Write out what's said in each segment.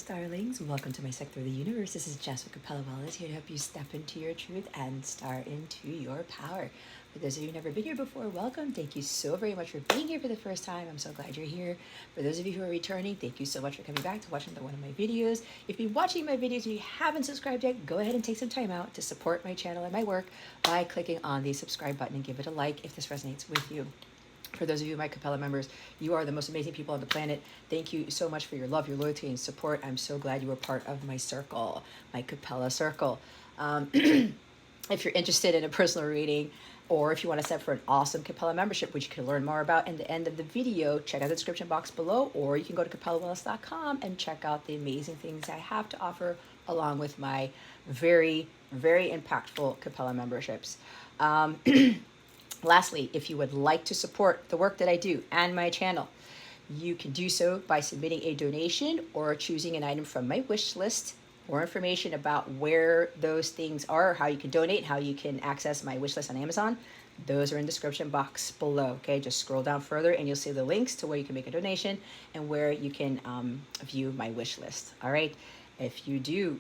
darlings. Welcome to my sector of the universe. This is Jessica Capella here to help you step into your truth and start into your power. For those of you who've never been here before, welcome. Thank you so very much for being here for the first time. I'm so glad you're here. For those of you who are returning, thank you so much for coming back to watching one of my videos. If you've been watching my videos and you haven't subscribed yet, go ahead and take some time out to support my channel and my work by clicking on the subscribe button and give it a like if this resonates with you. For those of you, my Capella members, you are the most amazing people on the planet. Thank you so much for your love, your loyalty, and support. I'm so glad you were part of my circle, my Capella circle. If you're interested in a personal reading, or if you want to set up for an awesome Capella membership, which you can learn more about in the end of the video, check out the description box below, or you can go to capellawellness.com and check out the amazing things I have to offer, along with my very, very impactful Capella memberships. Lastly, if you would like to support the work that I do and my channel, you can do so by submitting a donation or choosing an item from my wish list. More information about where those things are, how you can donate, how you can access my wish list on Amazon, those are in the description box below. Okay, just scroll down further and you'll see the links to where you can make a donation and where you can view my wish list. All right, if you do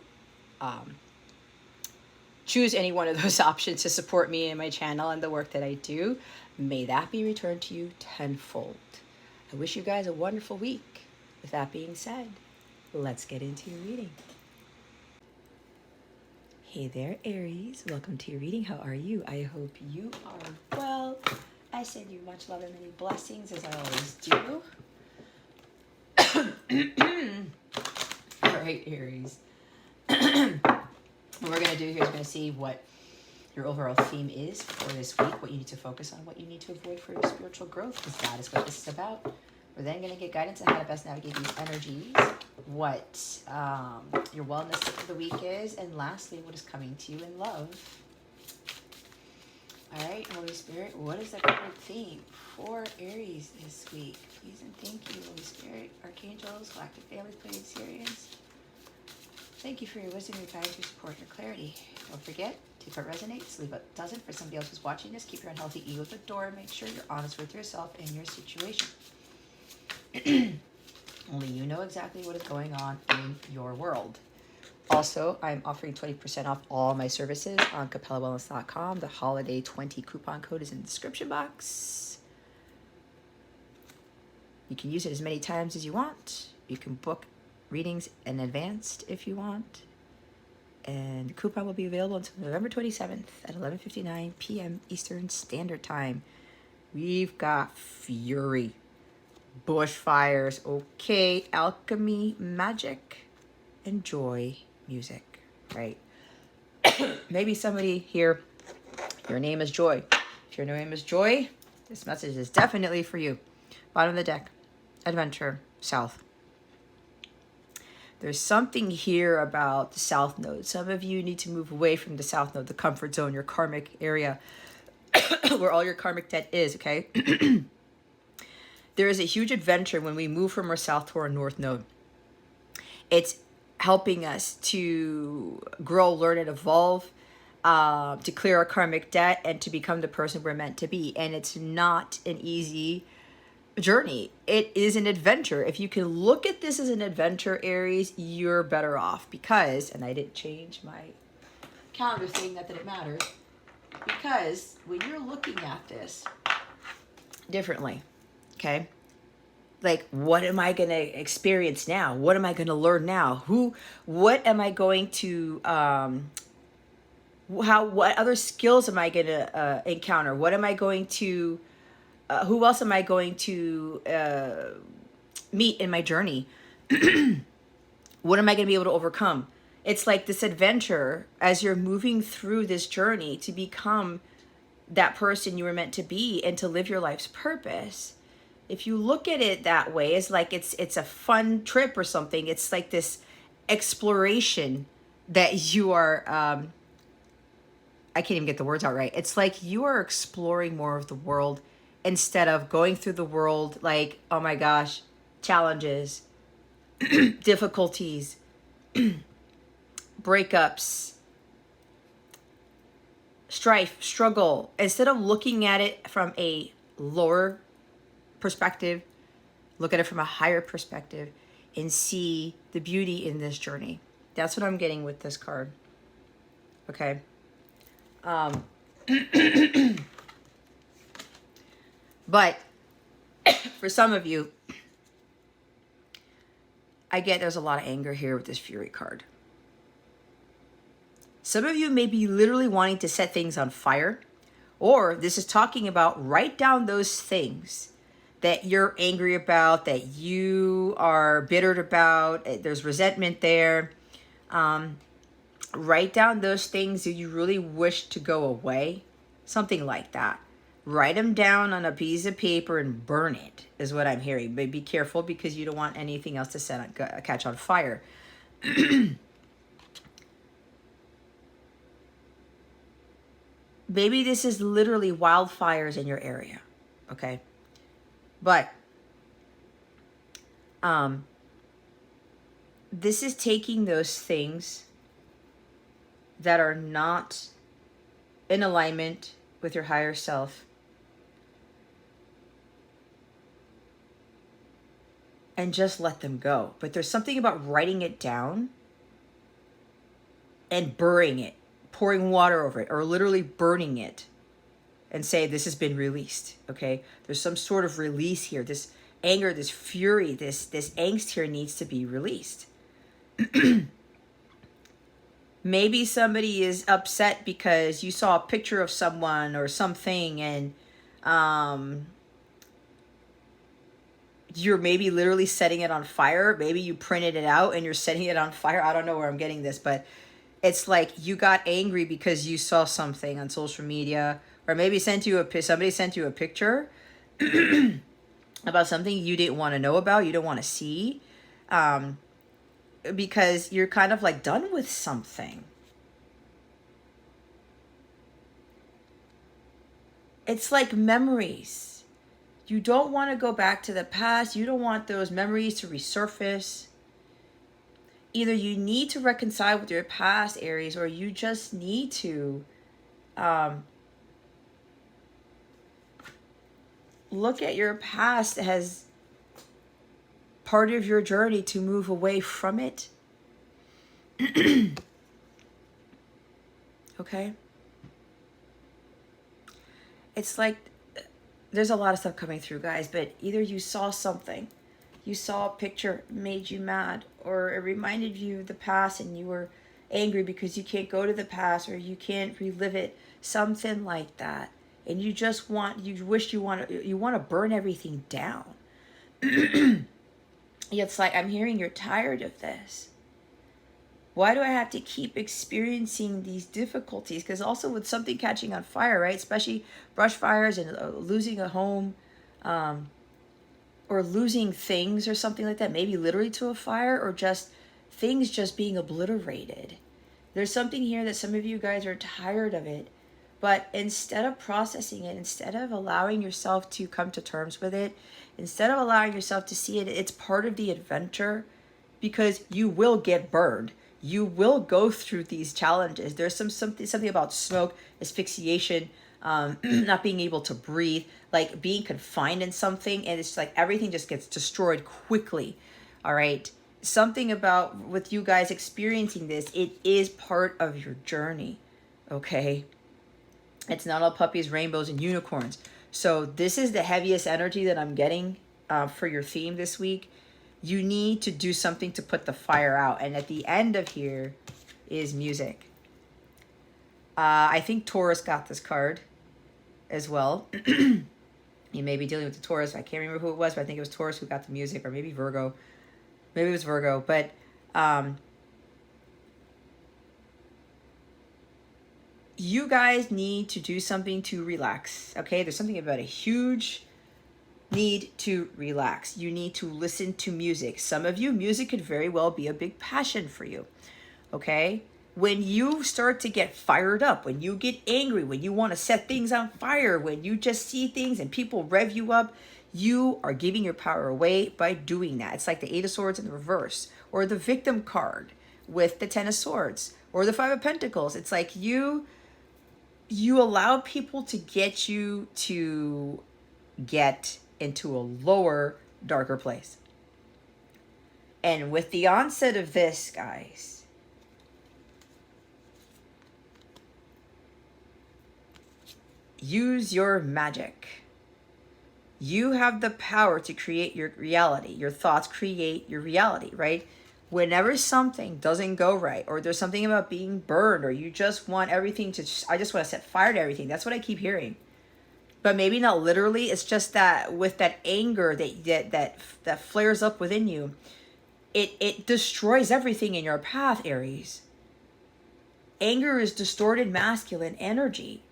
choose any one of those options to support me and my channel and the work that I do, may that be returned to you tenfold. I wish you guys a wonderful week. With that being said, let's get into your reading. Hey there, Aries. Welcome to your reading. How are you? I hope you are well. I send you much love and many blessings, as I always do. All right, Aries. What we're going to do here is going to see what your overall theme is for this week, what you need to focus on, what you need to avoid for your spiritual growth, because that is what this is about. We're then going to get guidance on how to best navigate these energies, what your wellness for the week is, and lastly, what is coming to you in love. All right, Holy Spirit, what is the current theme for Aries this week? Please and thank you, Holy Spirit, Archangels, Galactic Families, Pleiades, Sirians. Thank you for your wisdom, your guidance, your support, your clarity. Don't forget, take what resonates, leave what doesn't. For somebody else who's watching this, keep your unhealthy ego at the door. Make sure you're honest with yourself and your situation. Only you know exactly what is going on in your world. Also, I'm offering 20% off all my services on capellawellness.com. The Holiday 20 coupon code is in the description box. You can use it as many times as you want. You can book readings in advance if you want, and the coupon will be available until November 27th at 11:59 p.m. Eastern Standard Time. We've got fury, bushfires, okay, alchemy, magic, and joy music, right? Maybe somebody here, your name is Joy. If your name is Joy, this message is definitely for you. Bottom of the deck, adventure, south. There's something here about the South Node. Some of you need to move away from the South Node, the comfort zone, your karmic area, where all your karmic debt is, okay? There is a huge adventure when we move from our South to our North Node. It's helping us to grow, learn, and evolve, to clear our karmic debt, and to become the person we're meant to be. And it's not an easy journey. It is an adventure. If you can look at this as an adventure, Aries, you're better off, because, and I didn't change my calendar thing, not that it matters, because when you're looking at this differently, okay, like, what am I going to experience now? What am I going to learn now? What am I going to, what other skills am I going to encounter? What am I going to who else am I going to meet in my journey? What am I going to be able to overcome? It's like this adventure as you're moving through this journey to become that person you were meant to be and to live your life's purpose. If you look at it that way, it's like it's a fun trip or something. It's like this exploration that you are, I can't even get the words out right. It's like you are exploring more of the world, instead of going through the world like, oh my gosh, challenges, difficulties, breakups, strife, struggle. Instead of looking at it from a lower perspective, look at it from a higher perspective. and see the beauty in this journey. That's what I'm getting with this card. Okay. But for some of you, I get there's a lot of anger here with this Fury card. Some of you may be literally wanting to set things on fire, or this is talking about write down those things that you're angry about, that you are bittered about, there's resentment there. Write down those things that you really wish to go away, something like that. Write them down on a piece of paper and burn it, is what I'm hearing. But be careful because you don't want anything else to catch on fire. Maybe this is literally wildfires in your area, okay? But this is taking those things that are not in alignment with your higher self and just let them go. But there's something about writing it down and burying it, pouring water over it, or literally burning it and say, this has been released, okay? There's some sort of release here. This anger, this fury, this angst here needs to be released. Maybe somebody is upset because you saw a picture of someone or something and you're maybe literally setting it on fire. Maybe you printed it out and you're setting it on fire. I don't know where I'm getting this, but it's like you got angry because you saw something on social media, or maybe somebody sent you a picture about something you didn't want to know about, you don't want to see, because you're kind of like done with something. It's like memories. You don't want to go back to the past. You don't want those memories to resurface. Either you need to reconcile with your past, Aries, or you just need to look at your past as part of your journey to move away from it. Okay? It's like there's a lot of stuff coming through, guys, but either you saw something, you saw a picture, made you mad, or it reminded you of the past and you were angry because you can't go to the past or you can't relive it, something like that. And you just want to burn everything down. It's like, I'm hearing you're tired of this. Why do I have to keep experiencing these difficulties? Because also with something catching on fire, right? Especially brush fires and losing a home, or losing things or something like that. Maybe literally to a fire, or just things just being obliterated. There's something here that some of you guys are tired of it. But instead of processing it, instead of allowing yourself to come to terms with it, instead of allowing yourself to see it, it's part of the adventure, because you will get burned. You will go through these challenges. There's something about smoke, asphyxiation, not being able to breathe, like being confined in something, and it's like everything just gets destroyed quickly. All right. Something about with you guys experiencing this, it is part of your journey. Okay. It's not all puppies, rainbows, and unicorns. So this is the heaviest energy that I'm getting for your theme this week. You need to do something to put the fire out. And at the end of here is music. I think Taurus got this card as well. You may be dealing with the Taurus. I can't remember who it was, but I think it was Taurus who got the music, or maybe Virgo. Maybe it was Virgo. But you guys need to do something to relax. Okay? There's something about a huge need to relax. You need to listen to music. Some of you, music could very well be a big passion for you. Okay? When you start to get fired up, when you get angry, when you want to set things on fire, when you just see things and people rev you up, you are giving your power away by doing that. It's like the Eight of Swords in the reverse, or the Victim card with the Ten of Swords, or the Five of Pentacles. It's like you allow people to get you to get into a lower, darker place. And with the onset of this, guys, use your magic. You have the power to create your reality. Your thoughts create your reality, right? Whenever something doesn't go right, or there's something about being burned, or you just want everything to, I just want to set fire to everything. That's what I keep hearing. But maybe not literally. It's just that with that anger that flares up within you, it destroys everything in your path, Aries. Anger is distorted masculine energy.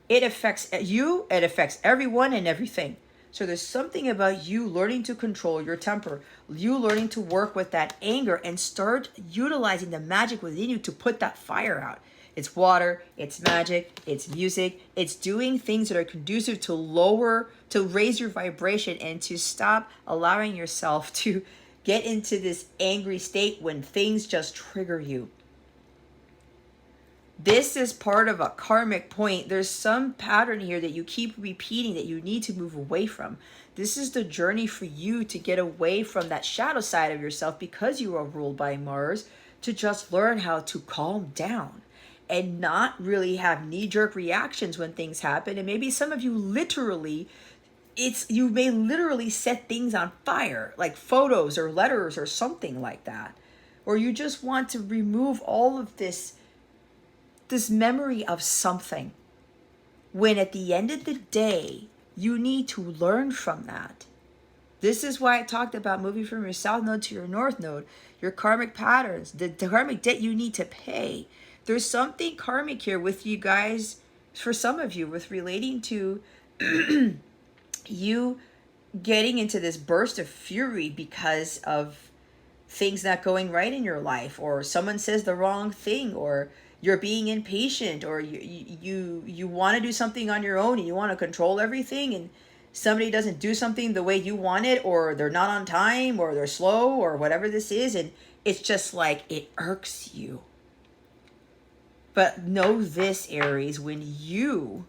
It affects you, it affects everyone and everything. So there's something about you learning to control your temper, you learning to work with that anger and start utilizing the magic within you to put that fire out. It's water, it's magic, it's music, it's doing things that are conducive to raise your vibration and to stop allowing yourself to get into this angry state when things just trigger you. This is part of a karmic point. There's some pattern here that you keep repeating that you need to move away from. This is the journey for you to get away from that shadow side of yourself because you are ruled by Mars, to just learn how to calm down and not really have knee-jerk reactions when things happen. And maybe some of you literally, you may literally set things on fire, like photos or letters or something like that. Or you just want to remove all of this memory of something, when at the end of the day, you need to learn from that. This is why I talked about moving from your south node to your north node, your karmic patterns, the karmic debt you need to pay. There's something karmic here with you guys, for some of you, with relating to you getting into this burst of fury because of things not going right in your life, or someone says the wrong thing, or you're being impatient, or you want to do something on your own and you want to control everything, and somebody doesn't do something the way you want it, or they're not on time, or they're slow, or whatever this is, and it's just like it irks you. But know this, Aries, when you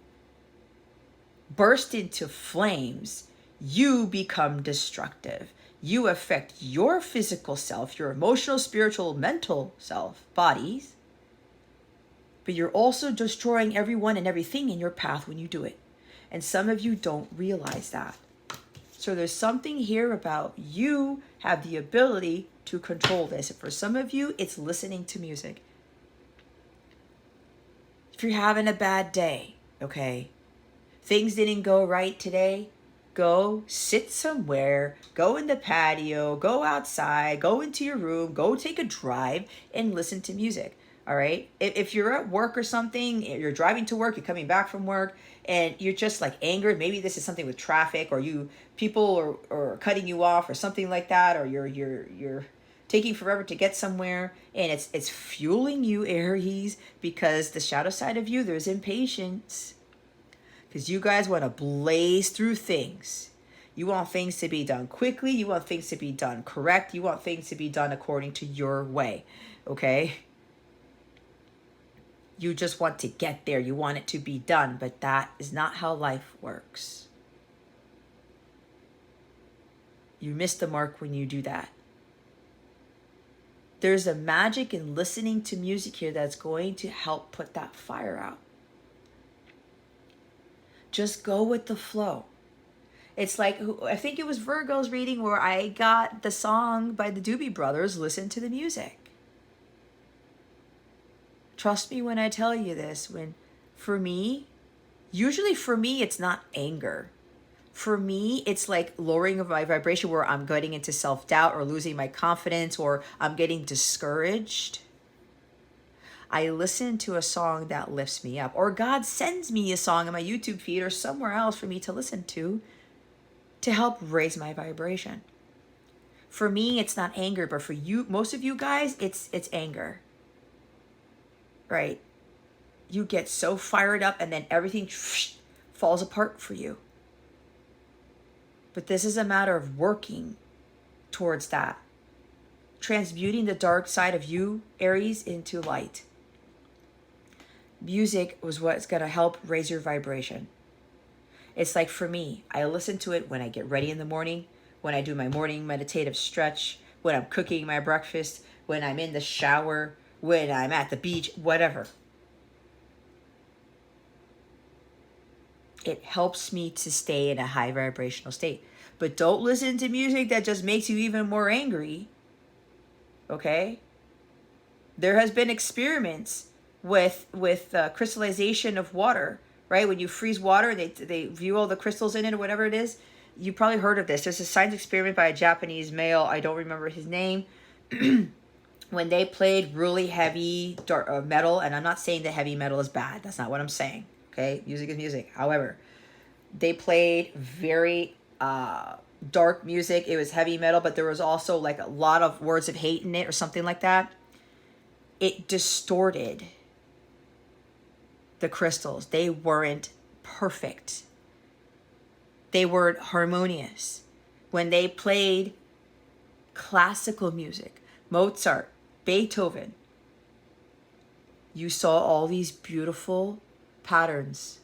burst into flames, you become destructive. You affect your physical self, your emotional, spiritual, mental self, bodies, but you're also destroying everyone and everything in your path when you do it. And some of you don't realize that. So there's something here about you have the ability to control this. And for some of you, it's listening to music. If you're having a bad day, okay, things didn't go right today, go sit somewhere, go in the patio, go outside, go into your room, go take a drive and listen to music. All right. If you're at work or something, you're driving to work, you're coming back from work, and you're just like angered. Maybe this is something with traffic, or people are cutting you off, or something like that, or you're taking forever to get somewhere, and it's fueling you, Aries, because the shadow side of you, there's impatience, because you guys want to blaze through things. You want things to be done quickly. You want things to be done correct. You want things to be done according to your way. Okay. You just want to get there. You want it to be done, but that is not how life works. You miss the mark when you do that. There's a magic in listening to music here that's going to help put that fire out. Just go with the flow. It's like, I think it was Virgo's reading where I got the song by the Doobie Brothers, Listen to the Music. Trust me when I tell you this, usually for me, it's not anger. For me, it's like lowering of my vibration where I'm getting into self-doubt or losing my confidence, or I'm getting discouraged. I listen to a song that lifts me up, or God sends me a song on my YouTube feed or somewhere else for me to listen to help raise my vibration. For me, it's not anger, but for you, most of you guys, it's anger. Right? You get so fired up and then everything falls apart for you. But this is a matter of working towards that. Transmuting the dark side of you, Aries, into light. Music was what's going to help raise your vibration. It's like for me, I listen to it when I get ready in the morning, when I do my morning meditative stretch, when I'm cooking my breakfast, when I'm in the shower, when I'm at the beach, whatever. It helps me to stay in a high vibrational state. But don't listen to music that just makes you even more angry. Okay? There has been experiments with crystallization of water, right? When you freeze water, they view all the crystals in it or whatever it is. You probably heard of this. There's a science experiment by a Japanese male. I don't remember his name. When they played really heavy metal, and I'm not saying that heavy metal is bad. That's not what I'm saying. Okay, music is music. However, they played very dark music. It was heavy metal, but there was also like a lot of words of hate in it or something like that. It distorted the crystals. They weren't perfect. They weren't harmonious. When they played classical music, Mozart, Beethoven, you saw all these beautiful patterns.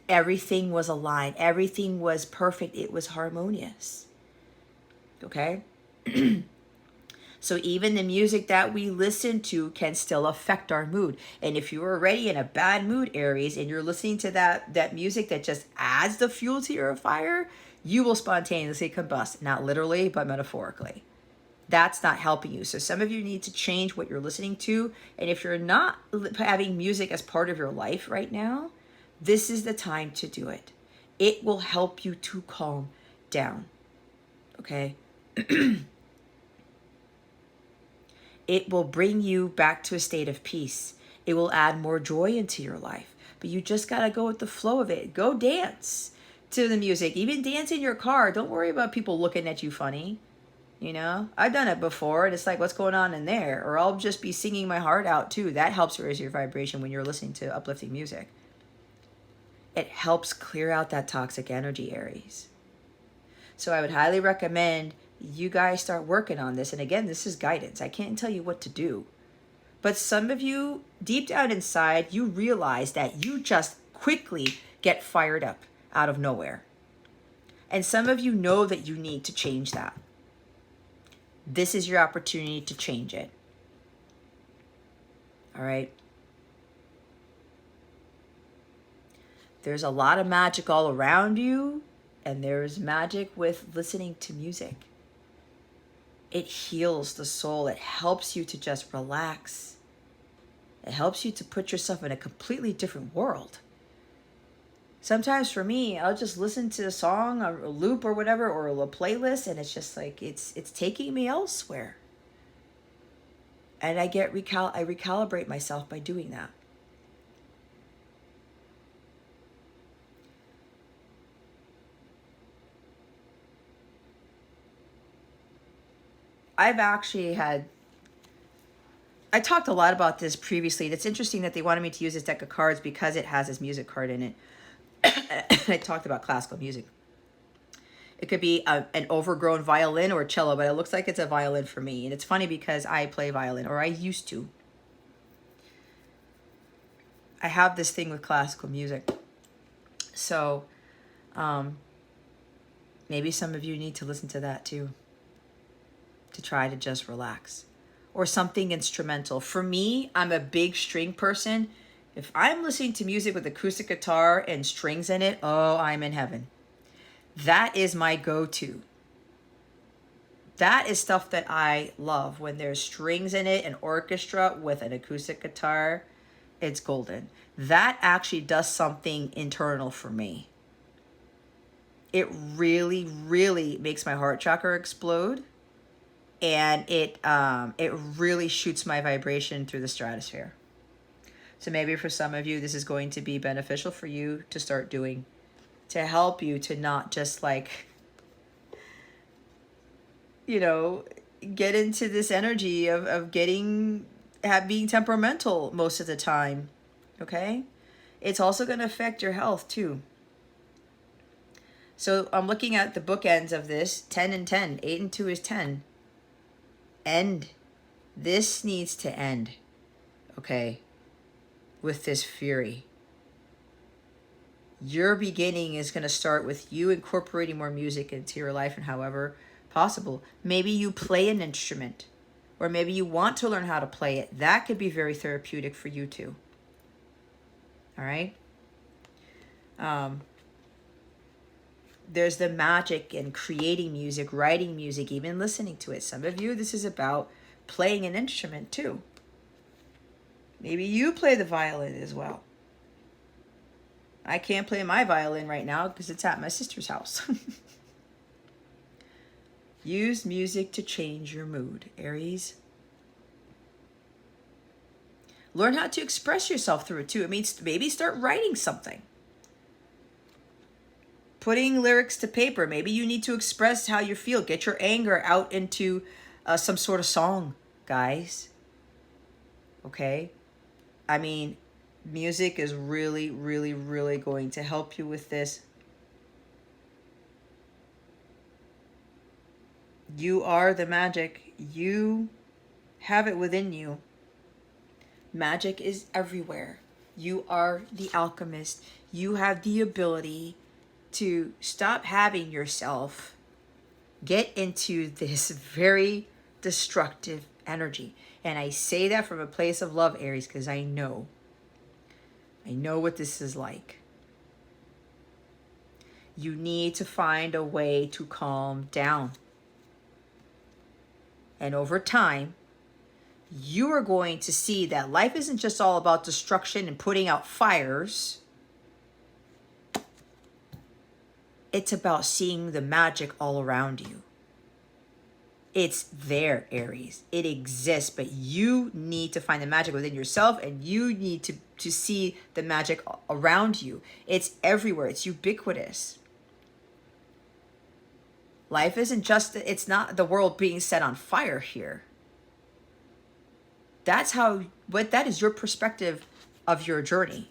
Everything was aligned. Everything was perfect. It was harmonious. Okay? So even the music that we listen to can still affect our mood. And if you're already in a bad mood, Aries, and you're listening to that music that just adds the fuel to your fire, you will spontaneously combust. Not literally, but metaphorically. That's not helping you. So some of you need to change what you're listening to. And if you're not having music as part of your life right now, this is the time to do it. It will help you to calm down. Okay? It will bring you back to a state of peace. It will add more joy into your life. But you just got to go with the flow of it. Go dance to the music. Even dance in your car. Don't worry about people looking at you funny. You know, I've done it before, and it's like, what's going on in there? Or I'll just be singing my heart out too. That helps raise your vibration when you're listening to uplifting music. It helps clear out that toxic energy, Aries. So I would highly recommend you guys start working on this. And again, this is guidance. I can't tell you what to do. But some of you, deep down inside, you realize that you just quickly get fired up out of nowhere. And some of you know that you need to change that. This is your opportunity to change it. All right? There's a lot of magic all around you, and there's magic with listening to music. It heals the soul. It helps you to just relax. It helps you to put yourself in a completely different world. Sometimes for me, I'll just listen to a song, or a loop or whatever, or a playlist, and it's just like, it's taking me elsewhere. And I recalibrate myself by doing that. I've actually I talked a lot about this previously. It's interesting that they wanted me to use this deck of cards because it has this music card in it. I talked about classical music. It could be an overgrown violin or a cello, but it looks like it's a violin for me. And it's funny because I play violin, or I used to. I have this thing with classical music. So maybe some of you need to listen to that too, to try to just relax. Or something instrumental. For me, I'm a big string person. If I'm listening to music with acoustic guitar and strings in it, oh, I'm in heaven. That is my go-to. That is stuff that I love. When there's strings in it, an orchestra with an acoustic guitar, it's golden. That actually does something internal for me. It really, really makes my heart chakra explode. And it really shoots my vibration through the stratosphere. So maybe for some of you, this is going to be beneficial for you to start doing, to help you to not just like, you know, get into this energy of being temperamental most of the time. Okay? It's also going to affect your health too. So I'm looking at the bookends of this, 10 and 10. 8 and 2 is 10. End. This needs to end. Okay? With this fury. Your beginning is going to start with you incorporating more music into your life, and however possible. Maybe you play an instrument, or maybe you want to learn how to play it. That could be very therapeutic for you too. All right. There's the magic in creating music, writing music, even listening to it. Some of you, this is about playing an instrument too. Maybe you play the violin as well. I can't play my violin right now because it's at my sister's house. Use music to change your mood, Aries. Learn how to express yourself through it too. It means maybe start writing something. Putting lyrics to paper. Maybe you need to express how you feel. Get your anger out into some sort of song, guys. Okay? I mean, music is really, really, really going to help you with this. You are the magic. You have it within you. Magic is everywhere. You are the alchemist. You have the ability to stop having yourself get into this very destructive energy. And I say that from a place of love, Aries, because I know what this is like. You need to find a way to calm down. And over time, you are going to see that life isn't just all about destruction and putting out fires. It's about seeing the magic all around you. It's there, Aries. It exists, but you need to find the magic within yourself, and you need to see the magic around you. It's everywhere. It's ubiquitous. Life isn't just, it's not the world being set on fire here. That is your perspective of your journey.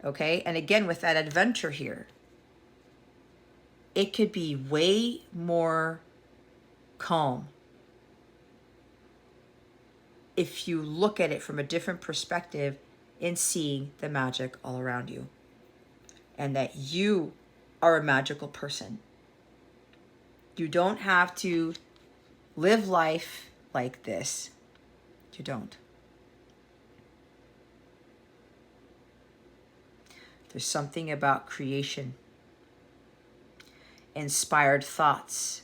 Okay? And again, with that adventure here, it could be way more calm if you look at it from a different perspective in seeing the magic all around you. And that you are a magical person. You don't have to live life like this. You don't. There's something about creation, inspired thoughts.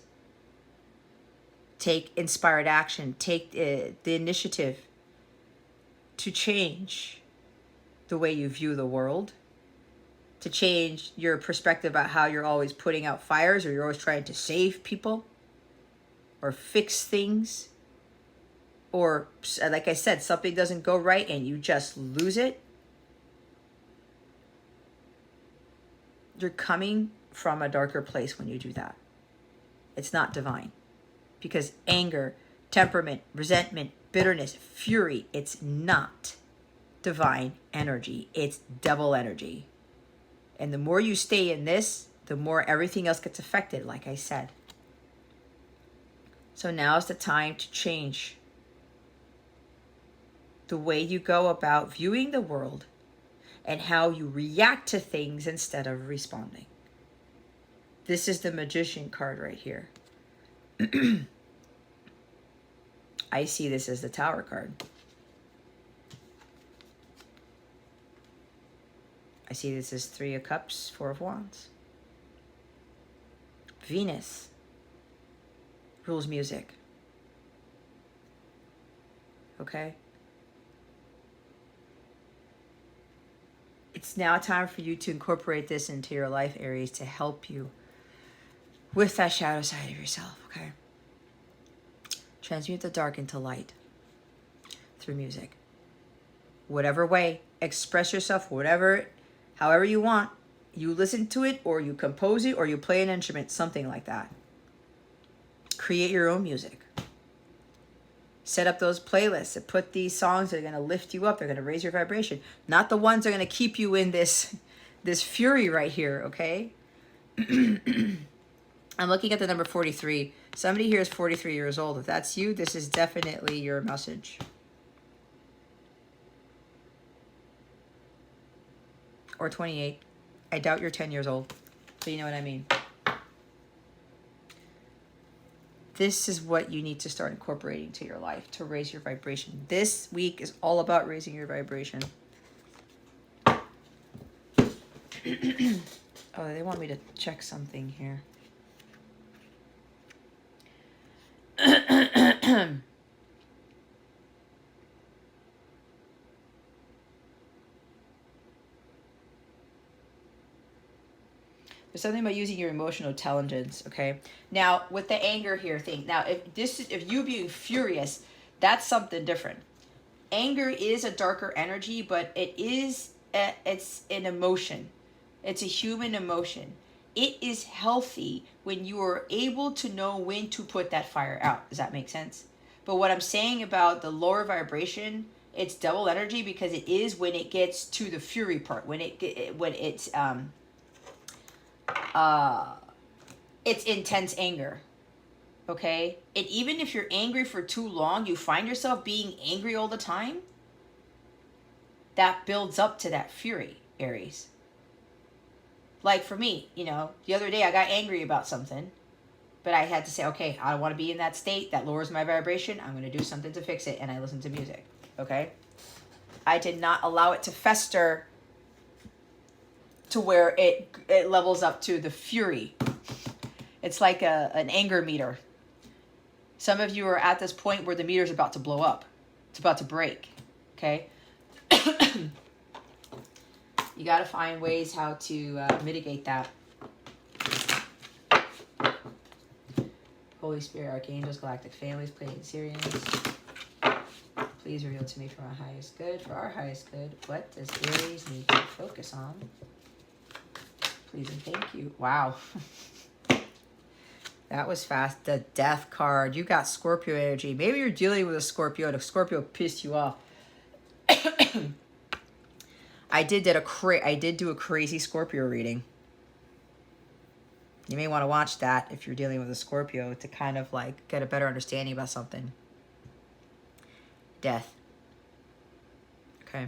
Take inspired action. Take the initiative to change the way you view the world, to change your perspective about how you're always putting out fires, or you're always trying to save people or fix things, or like I said, something doesn't go right and you just lose it. You're coming from a darker place when you do that. It's not divine. Because anger, temperament, resentment, bitterness, fury, it's not divine energy. It's devil energy. And the more you stay in this, the more everything else gets affected, like I said. So now's the time to change the way you go about viewing the world and how you react to things instead of responding. This is the Magician card right here. I see this as the Tower card. I see this as Three of Cups, Four of Wands. Venus rules music. Okay? It's now time for you to incorporate this into your life, Aries, to help you with that shadow side of yourself, okay? Transmute the dark into light through music. Whatever way, express yourself, however you want. You listen to it, or you compose it, or you play an instrument, something like that. Create your own music. Set up those playlists and put these songs that are going to lift you up. They're going to raise your vibration. Not the ones that are going to keep you in this fury right here, okay? I'm looking at the number 43. Somebody here is 43 years old. If that's you, this is definitely your message. Or 28. I doubt you're 10 years old. But you know what I mean. this is what you need to start incorporating to your life to raise your vibration. This week is all about raising your vibration. Oh, they want me to check something here. There's something about using your emotional intelligence, okay? Now, with the anger here thing, now if you being furious, that's something different. Anger is a darker energy, but it's an emotion. It's a human emotion. It is healthy when you are able to know when to put that fire out. Does that make sense? But what I'm saying about the lower vibration, it's double energy because it is when it gets to the fury part, when it's intense anger. Okay? And even if you're angry for too long, you find yourself being angry all the time, that builds up to that fury, Aries. Like for me, you know, the other day I got angry about something, but I had to say, okay, I don't want to be in that state. That lowers my vibration. I'm going to do something to fix it. And I listened to music. Okay? I did not allow it to fester to where it levels up to the fury. It's like an anger meter. Some of you are at this point where the meter is about to blow up. It's about to break. Okay? You got to find ways how to mitigate that. Holy Spirit, Archangels, Galactic Families, Pleiadian Syrians. Please reveal to me for our highest good. For our highest good, what does Aries need to focus on? Please and thank you. Wow. That was fast. The Death card. You got Scorpio energy. Maybe you're dealing with a Scorpio and a Scorpio pissed you off. I did do a crazy Scorpio reading. You may want to watch that if you're dealing with a Scorpio to kind of like get a better understanding about something. Death. Okay.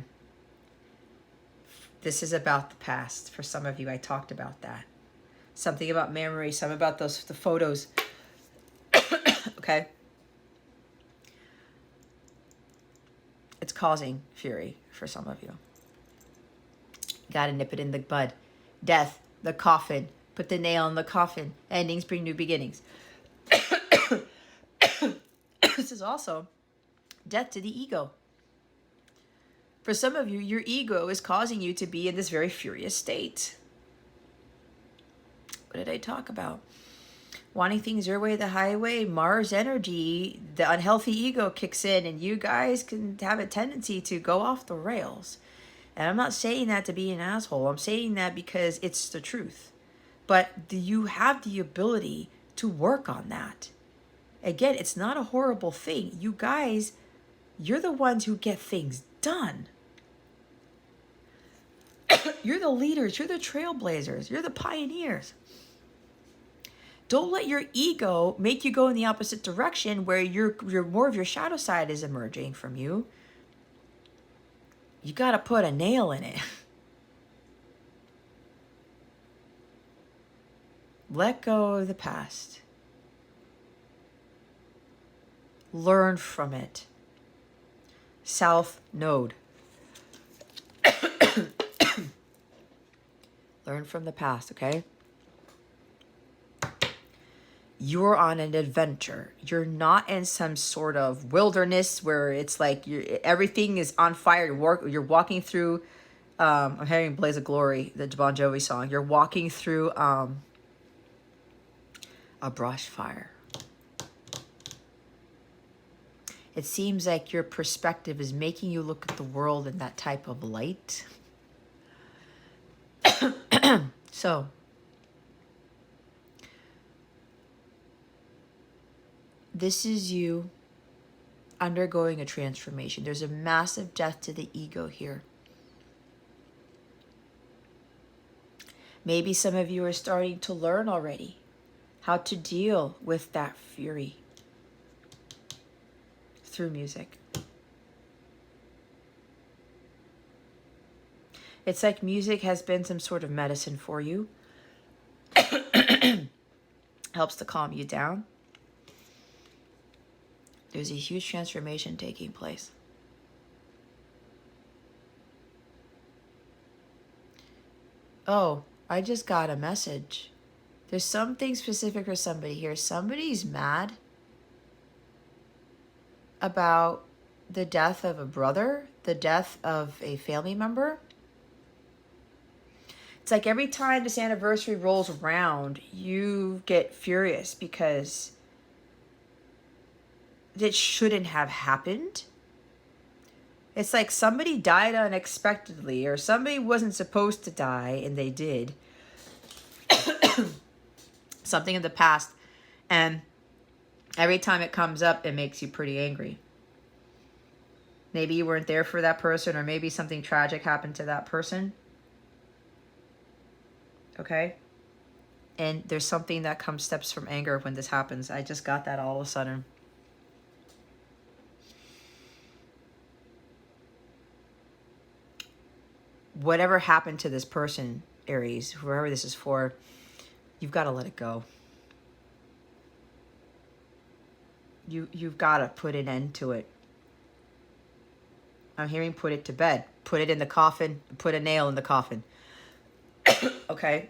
This is about the past. For some of you, I talked about that. Something about memory, some about the photos. Okay. It's causing fury for some of you. Gotta nip it in the bud. Death, the coffin. Put the nail in the coffin. Endings bring new beginnings. This is also death to the ego. For some of you, your ego is causing you to be in this very furious state. What did I talk about? Wanting things your way, the highway, Mars energy, the unhealthy ego kicks in, and you guys can have a tendency to go off the rails. And I'm not saying that to be an asshole. I'm saying that because it's the truth. But you have the ability to work on that. Again, it's not a horrible thing. You guys, you're the ones who get things done. You're the leaders. You're the trailblazers. You're the pioneers. Don't let your ego make you go in the opposite direction where you're more of your shadow side is emerging from you. You got to put a nail in it. Let go of the past. Learn from it. South Node. Learn from the past, okay? You're on an adventure. You're not in some sort of wilderness where it's like everything is on fire. You're walking through, I'm hearing Blaze of Glory, the Bon Jovi song. You're walking through a brush fire. It seems like your perspective is making you look at the world in that type of light. So, this is you undergoing a transformation. There's a massive death to the ego here. Maybe some of you are starting to learn already how to deal with that fury through music. It's like music has been some sort of medicine for you. Helps to calm you down. There's a huge transformation taking place. Oh, I just got a message. There's something specific for somebody here. Somebody's mad about the death of a brother, the death of a family member. It's like every time this anniversary rolls around, you get furious because it shouldn't have happened. It's like somebody died unexpectedly, or somebody wasn't supposed to die and they did. Something in the past, and every time it comes up, it makes you pretty angry. Maybe you weren't there for that person, or maybe something tragic happened to that person. Okay? And there's something that steps from anger when this happens. I just got that all of a sudden. Whatever happened to this person, Aries, whoever this is for, you've got to let it go. You've got to put an end to it. I'm hearing put it to bed. Put it in the coffin. Put a nail in the coffin. Okay?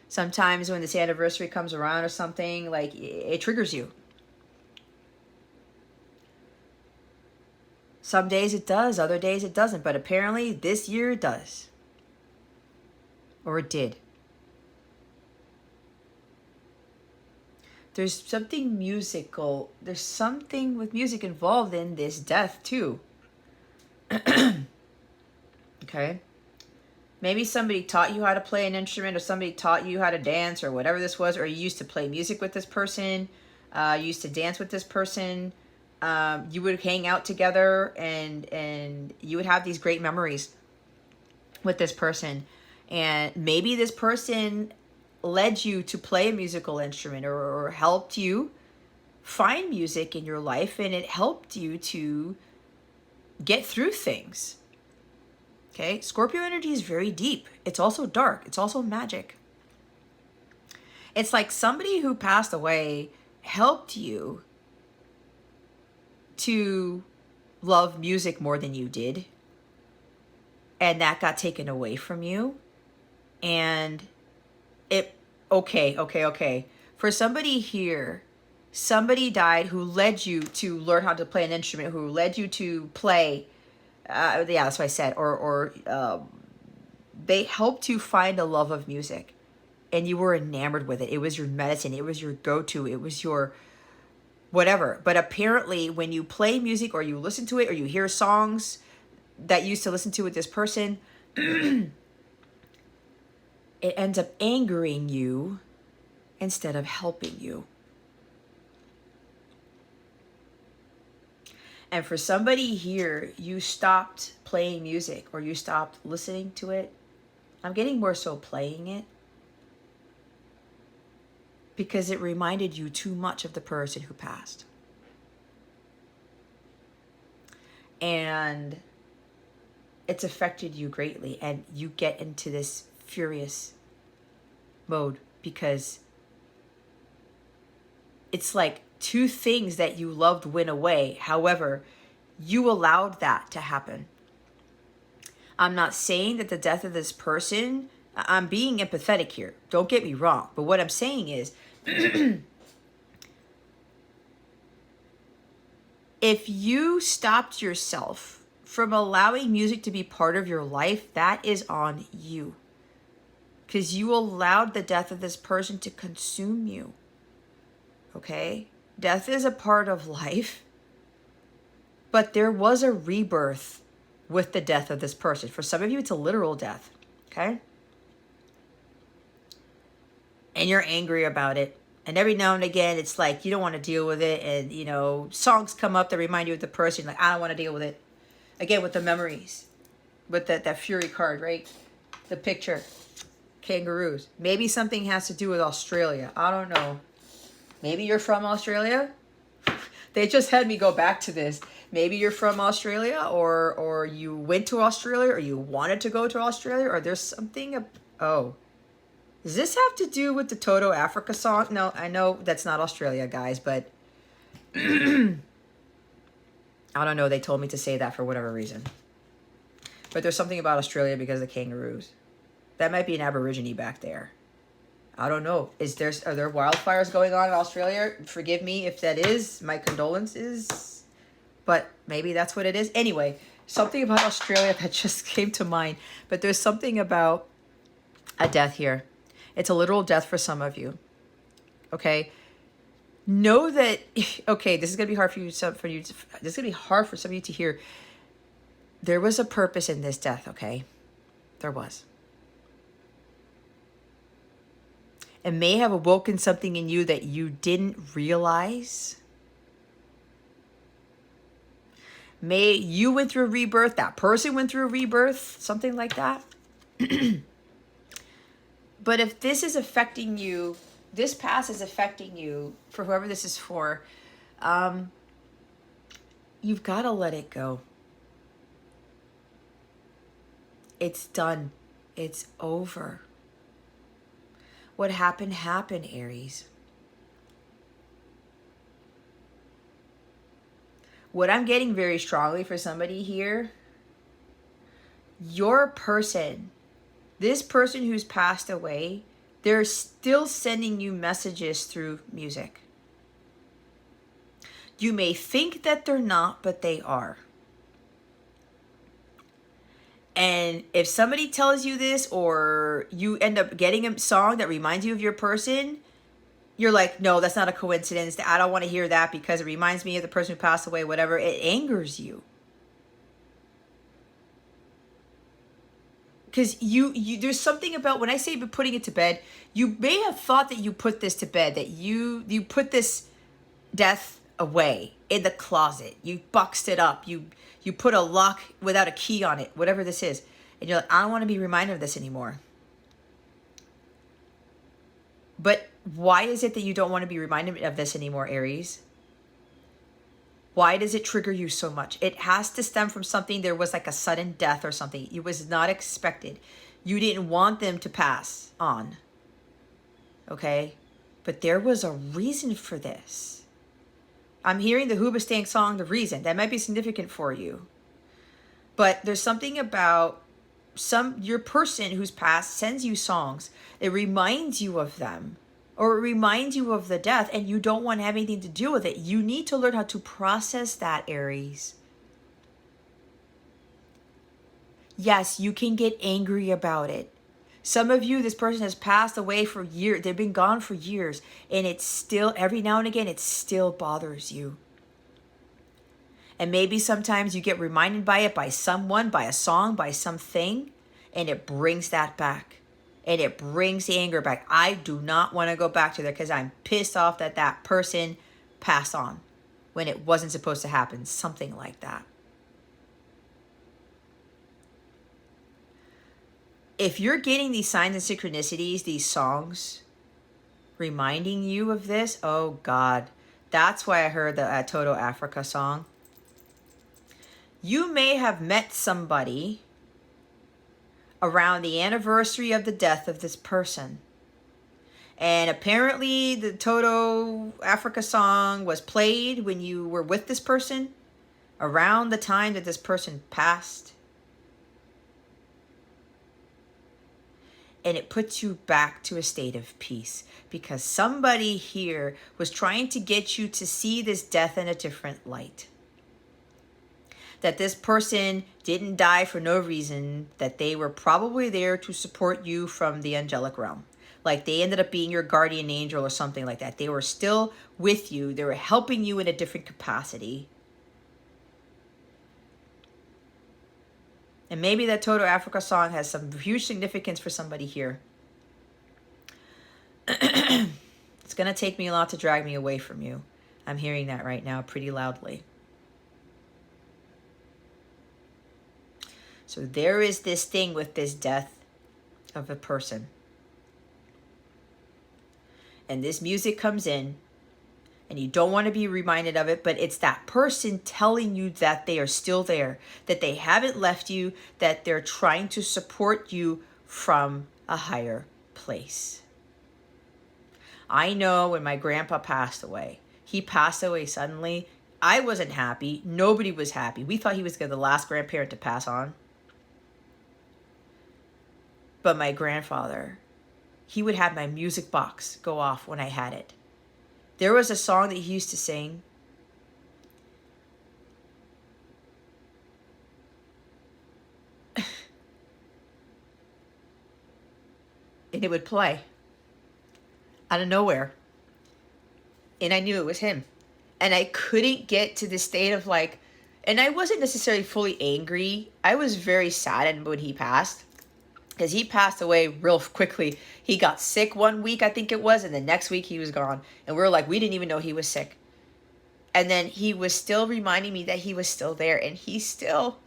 Sometimes when this anniversary comes around or something, like, it triggers you. Some days it does, other days it doesn't. But apparently this year it does. Or it did. There's something musical. There's something with music involved in this death too. Okay? Maybe somebody taught you how to play an instrument, or somebody taught you how to dance, or whatever this was, or you used to play music with this person, you used to dance with this person, you would hang out together, and you would have these great memories with this person. And maybe this person led you to play a musical instrument, or helped you find music in your life, and it helped you to get through things. Okay, Scorpio energy is very deep. It's also dark. It's also magic. It's like somebody who passed away helped you to love music more than you did. And that got taken away from you. And okay. For somebody here, somebody died who led you to learn how to play an instrument, who led you to play. Yeah, that's what I said. Or they helped you find a love of music, and you were enamored with it. It was your medicine. It was your go-to. It was your whatever. But apparently when you play music, or you listen to it, or you hear songs that you used to listen to with this person, it ends up angering you instead of helping you. And for somebody here, you stopped playing music, or you stopped listening to it. I'm getting more so playing it, because it reminded you too much of the person who passed. And it's affected you greatly, and you get into this furious mode, because it's like two things that you loved went away. However, you allowed that to happen. I'm not saying that the death of this person, I'm being empathetic here. Don't get me wrong. But what I'm saying is, if you stopped yourself from allowing music to be part of your life, that is on you. Because you allowed the death of this person to consume you. Okay? Death is a part of life. But there was a rebirth with the death of this person. For some of you, it's a literal death. Okay? And you're angry about it. And every now and again, it's like you don't want to deal with it. And, you know, songs come up that remind you of the person. Like, I don't want to deal with it. Again, with the memories. With that Fury card, right? The picture. Kangaroos. Maybe something has to do with Australia. I don't know. Maybe you're from Australia. They just had me go back to this. Maybe you're from Australia, or you went to Australia, or you wanted to go to Australia, or there's something. Oh. Does this have to do with the Toto Africa song? No, I know that's not Australia, guys, but I don't know. They told me to say that for whatever reason. But there's something about Australia because of the kangaroos. That might be an Aborigine back there. I don't know. Are there wildfires going on in Australia? Forgive me if that is. My condolences. But maybe that's what it is. Anyway, something about Australia that just came to mind. But there's something about a death here. It's a literal death for some of you. Okay? Know that, okay, this is going to be hard this is going to be hard for some of you to hear. There was a purpose in this death, okay? There was. It may have awoken something in you that you didn't realize. You went through a rebirth, that person went through a rebirth, something like that. But if this is affecting you, this past is affecting you, for whoever this is for, you've got to let it go. It's done. It's over. What happened, happened, Aries. What I'm getting very strongly for somebody here, your person, this person who's passed away, they're still sending you messages through music. You may think that they're not, but they are. And if somebody tells you this, or you end up getting a song that reminds you of your person, you're like, no, that's not a coincidence. I don't want to hear that because it reminds me of the person who passed away, whatever. It angers you. Because you there's something about, when I say putting it to bed, you may have thought that you put this to bed, that you put this death away in the closet. You boxed it up. You put a lock without a key on it, whatever this is. And you're like, I don't want to be reminded of this anymore. But why is it that you don't want to be reminded of this anymore, Aries? Why does it trigger you so much? It has to stem from something. There was like a sudden death or something. It was not expected. You didn't want them to pass on. Okay? But there was a reason for this. I'm hearing the Hoobastank song, The Reason. That might be significant for you. But there's something about your person who's passed sends you songs. It reminds you of them. Or it reminds you of the death, and you don't want to have anything to do with it. You need to learn how to process that, Aries. Yes, you can get angry about it. Some of you, this person has passed away for years. They've been gone for years. And it's still, every now and again, it still bothers you. And maybe sometimes you get reminded by it, by someone, by a song, by something. And it brings that back. And it brings the anger back. I do not want to go back to there because I'm pissed off that that person passed on when it wasn't supposed to happen. Something like that. If you're getting these signs and synchronicities, these songs reminding you of this, oh God, that's why I heard the Toto Africa song. You may have met somebody around the anniversary of the death of this person. And apparently the Toto Africa song was played when you were with this person around the time that this person passed. And it puts you back to a state of peace because somebody here was trying to get you to see this death in a different light. That this person didn't die for no reason, that they were probably there to support you from the angelic realm. Like they ended up being your guardian angel or something like that. They were still with you. They were helping you in a different capacity. And maybe that Toto Africa song has some huge significance for somebody here. It's going to take me a lot to drag me away from you. I'm hearing that right now pretty loudly. So there is this thing with this death of a person. And this music comes in, and you don't want to be reminded of it, but it's that person telling you that they are still there, that they haven't left you, that they're trying to support you from a higher place. I know when my grandpa passed away, he passed away suddenly. I wasn't happy. Nobody was happy. We thought he was the last grandparent to pass on. But my grandfather, he would have my music box go off when I had it. There was a song that he used to sing. And it would play out of nowhere. And I knew it was him. And I couldn't get to the state of like, and I wasn't necessarily fully angry. I was very saddened when he passed, because he passed away real quickly. He got sick one week, I think it was, and the next week he was gone. And we were like, we didn't even know he was sick. And then he was still reminding me that he was still there. And he still,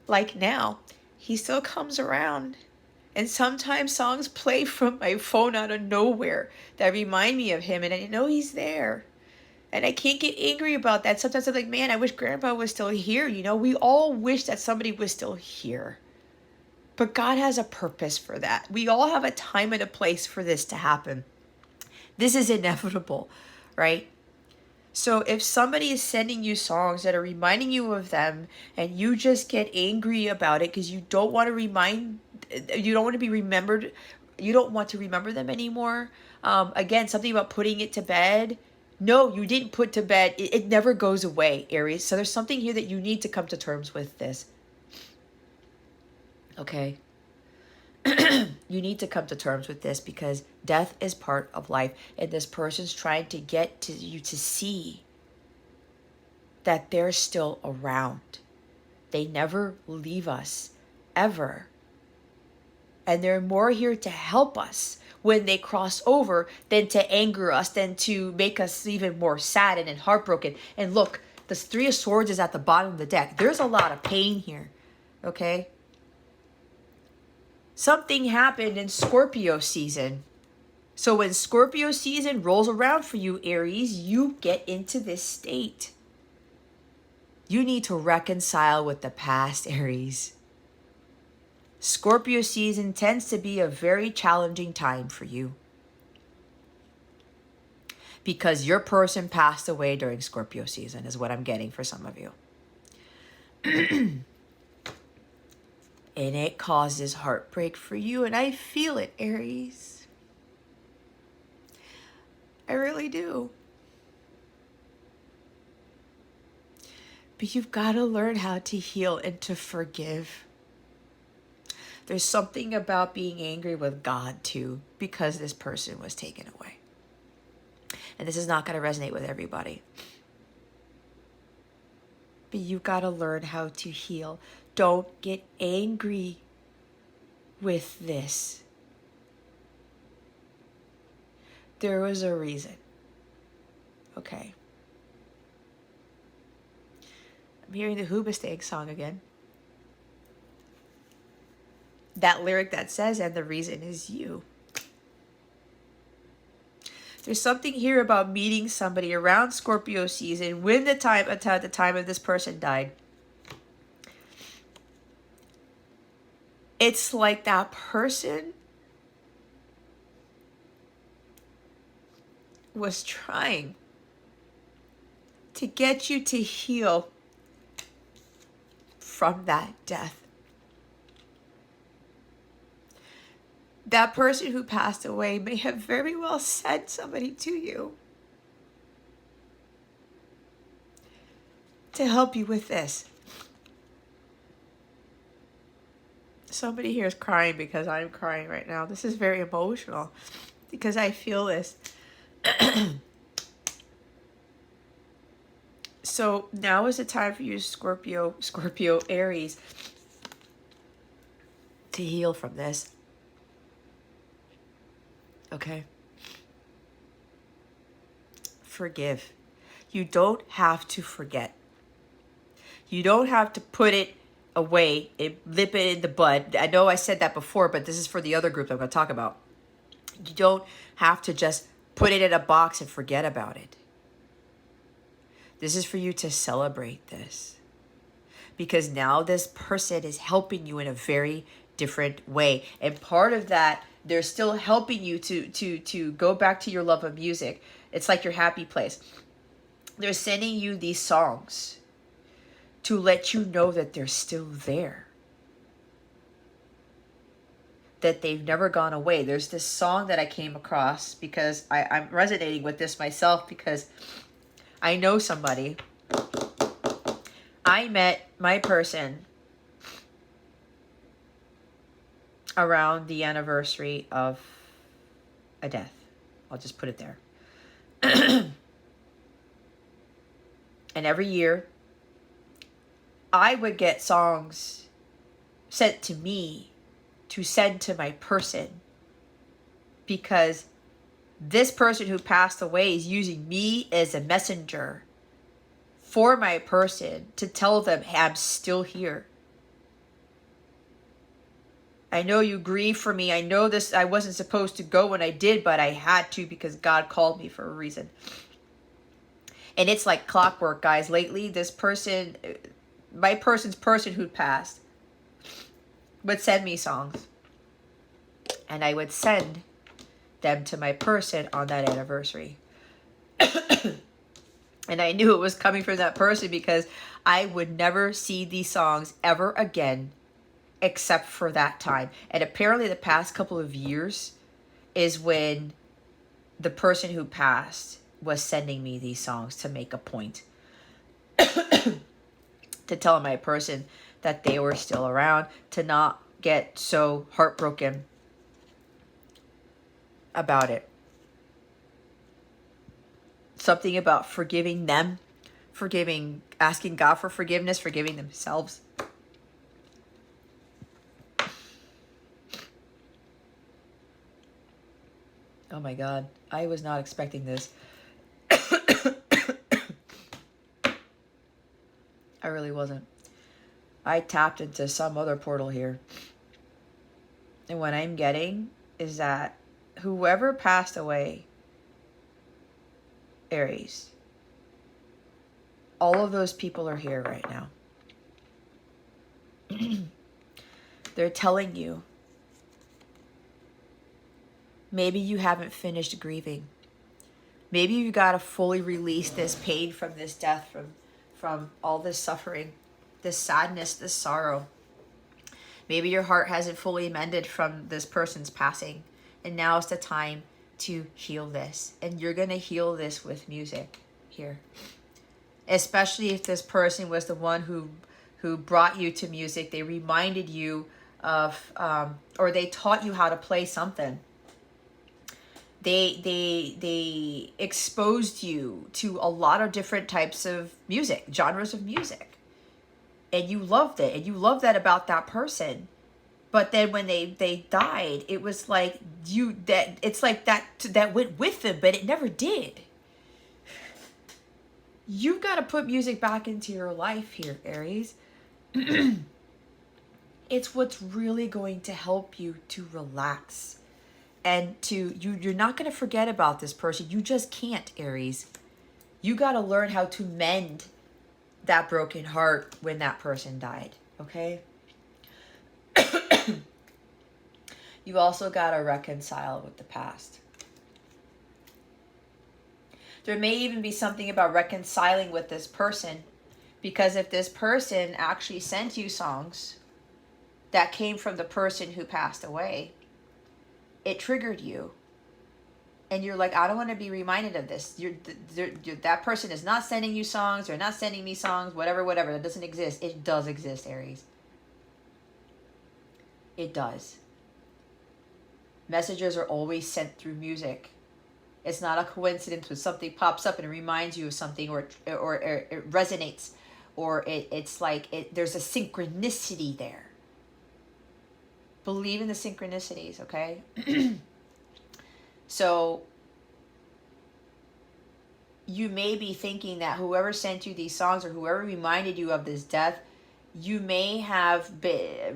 like now, he still comes around. And sometimes songs play from my phone out of nowhere that remind me of him. And I know he's there. And I can't get angry about that. Sometimes I'm like, man, I wish Grandpa was still here. You know, we all wish that somebody was still here. But God has a purpose for that. We all have a time and a place for this to happen. This is inevitable, right? So if somebody is sending you songs that are reminding you of them and you just get angry about it because you don't want to be remembered, you don't want to remember them anymore. Again, something about putting it to bed. No, you didn't put to bed. It never goes away, Aries. So there's something here that you need to come to terms with this. Okay? You need to come to terms with this because death is part of life. And this person's trying to get to you to see that they're still around. They never leave us, ever. And they're more here to help us when they cross over than to anger us, than to make us even more saddened and heartbroken. And look, the Three of Swords is at the bottom of the deck. There's a lot of pain here, okay? Something happened in Scorpio season. So when Scorpio season rolls around for you, Aries, you get into this state. You need to reconcile with the past, Aries. Scorpio season tends to be a very challenging time for you because your person passed away during Scorpio season is what I'm getting for some of you. And it causes heartbreak for you, and I feel it, Aries. I really do. But you've got to learn how to heal and to forgive. There's something about being angry with God too, because this person was taken away. And this is not going to resonate with everybody. But you've got to learn how to heal. Don't get angry with this. There was a reason. Okay. I'm hearing the Hoobastank song again. That lyric that says, and the reason is you. There's something here about meeting somebody around Scorpio season when the time at the time of this person died. It's like that person was trying to get you to heal from that death. That person who passed away may have very well sent somebody to you to help you with this. Somebody here is crying because I'm crying right now. This is very emotional because I feel this. So now is the time for you, Scorpio, Aries, to heal from this. Okay? Forgive. You don't have to forget. You don't have to put it away, nip it in the bud. I know I said that before, but this is for the other group I'm going to talk about. You don't have to just put it in a box and forget about it. This is for you to celebrate this. Because now this person is helping you in a very different way. And part of that, they're still helping you to go back to your love of music. It's like your happy place. They're sending you these songs to let you know that they're still there, that they've never gone away. There's this song that I came across because I'm resonating with this myself, because I know somebody. I met my person around the anniversary of a death. I'll just put it there. And every year, I would get songs sent to me to send to my person, because this person who passed away is using me as a messenger for my person to tell them, hey, I'm still here. I know you grieve for me. I know this, I wasn't supposed to go when I did, but I had to because God called me for a reason. And it's like clockwork, guys. Lately, this person, my person's person who passed, would send me songs. And I would send them to my person on that anniversary. And I knew it was coming from that person because I would never see these songs ever again except for that time. And apparently the past couple of years is when the person who passed was sending me these songs to make a point. To tell my person that they were still around, to not get so heartbroken about it. Something about forgiving them, asking God for forgiveness, forgiving themselves. Oh my God, I was not expecting this. I really wasn't. I tapped into some other portal here. And what I'm getting is that whoever passed away, Aries, all of those people are here right now. They're telling you, maybe you haven't finished grieving. Maybe you got to fully release this pain from this death, from all this suffering, this sadness, this sorrow. Maybe your heart hasn't fully mended from this person's passing. And now is the time to heal this. And you're going to heal this with music here. Especially if this person was the one who brought you to music. They reminded you of, or they taught you how to play something. They exposed you to a lot of different types of music, genres of music. And you loved it. And you loved that about that person. But then when they died, it was like it's like that went with them, but it never did. You've got to put music back into your life here, Aries. It's what's really going to help you to relax. And you're not going to forget about this person. You just can't, Aries. You got to learn how to mend that broken heart when that person died, okay? You also got to reconcile with the past. There may even be something about reconciling with this person, because if this person actually sent you songs that came from the person who passed away, it triggered you. And you're like, I don't want to be reminded of this. That person is not sending you songs. They're not sending me songs. Whatever. That doesn't exist. It does exist, Aries. It does. Messages are always sent through music. It's not a coincidence when something pops up and it reminds you of something, or it resonates, or it's like there's a synchronicity there. Believe in the synchronicities, okay? So you may be thinking that whoever sent you these songs, or whoever reminded you of this death, you may have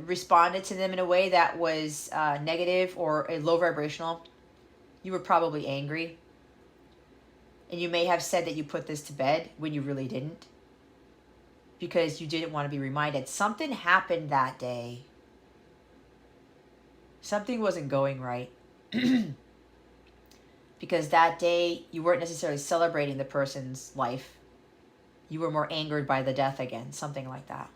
responded to them in a way that was negative or a low vibrational. You were probably angry. And you may have said that you put this to bed when you really didn't, because you didn't want to be reminded. Something happened that day Something wasn't going right. Because that day you weren't necessarily celebrating the person's life. You were more angered by the death again, something like that.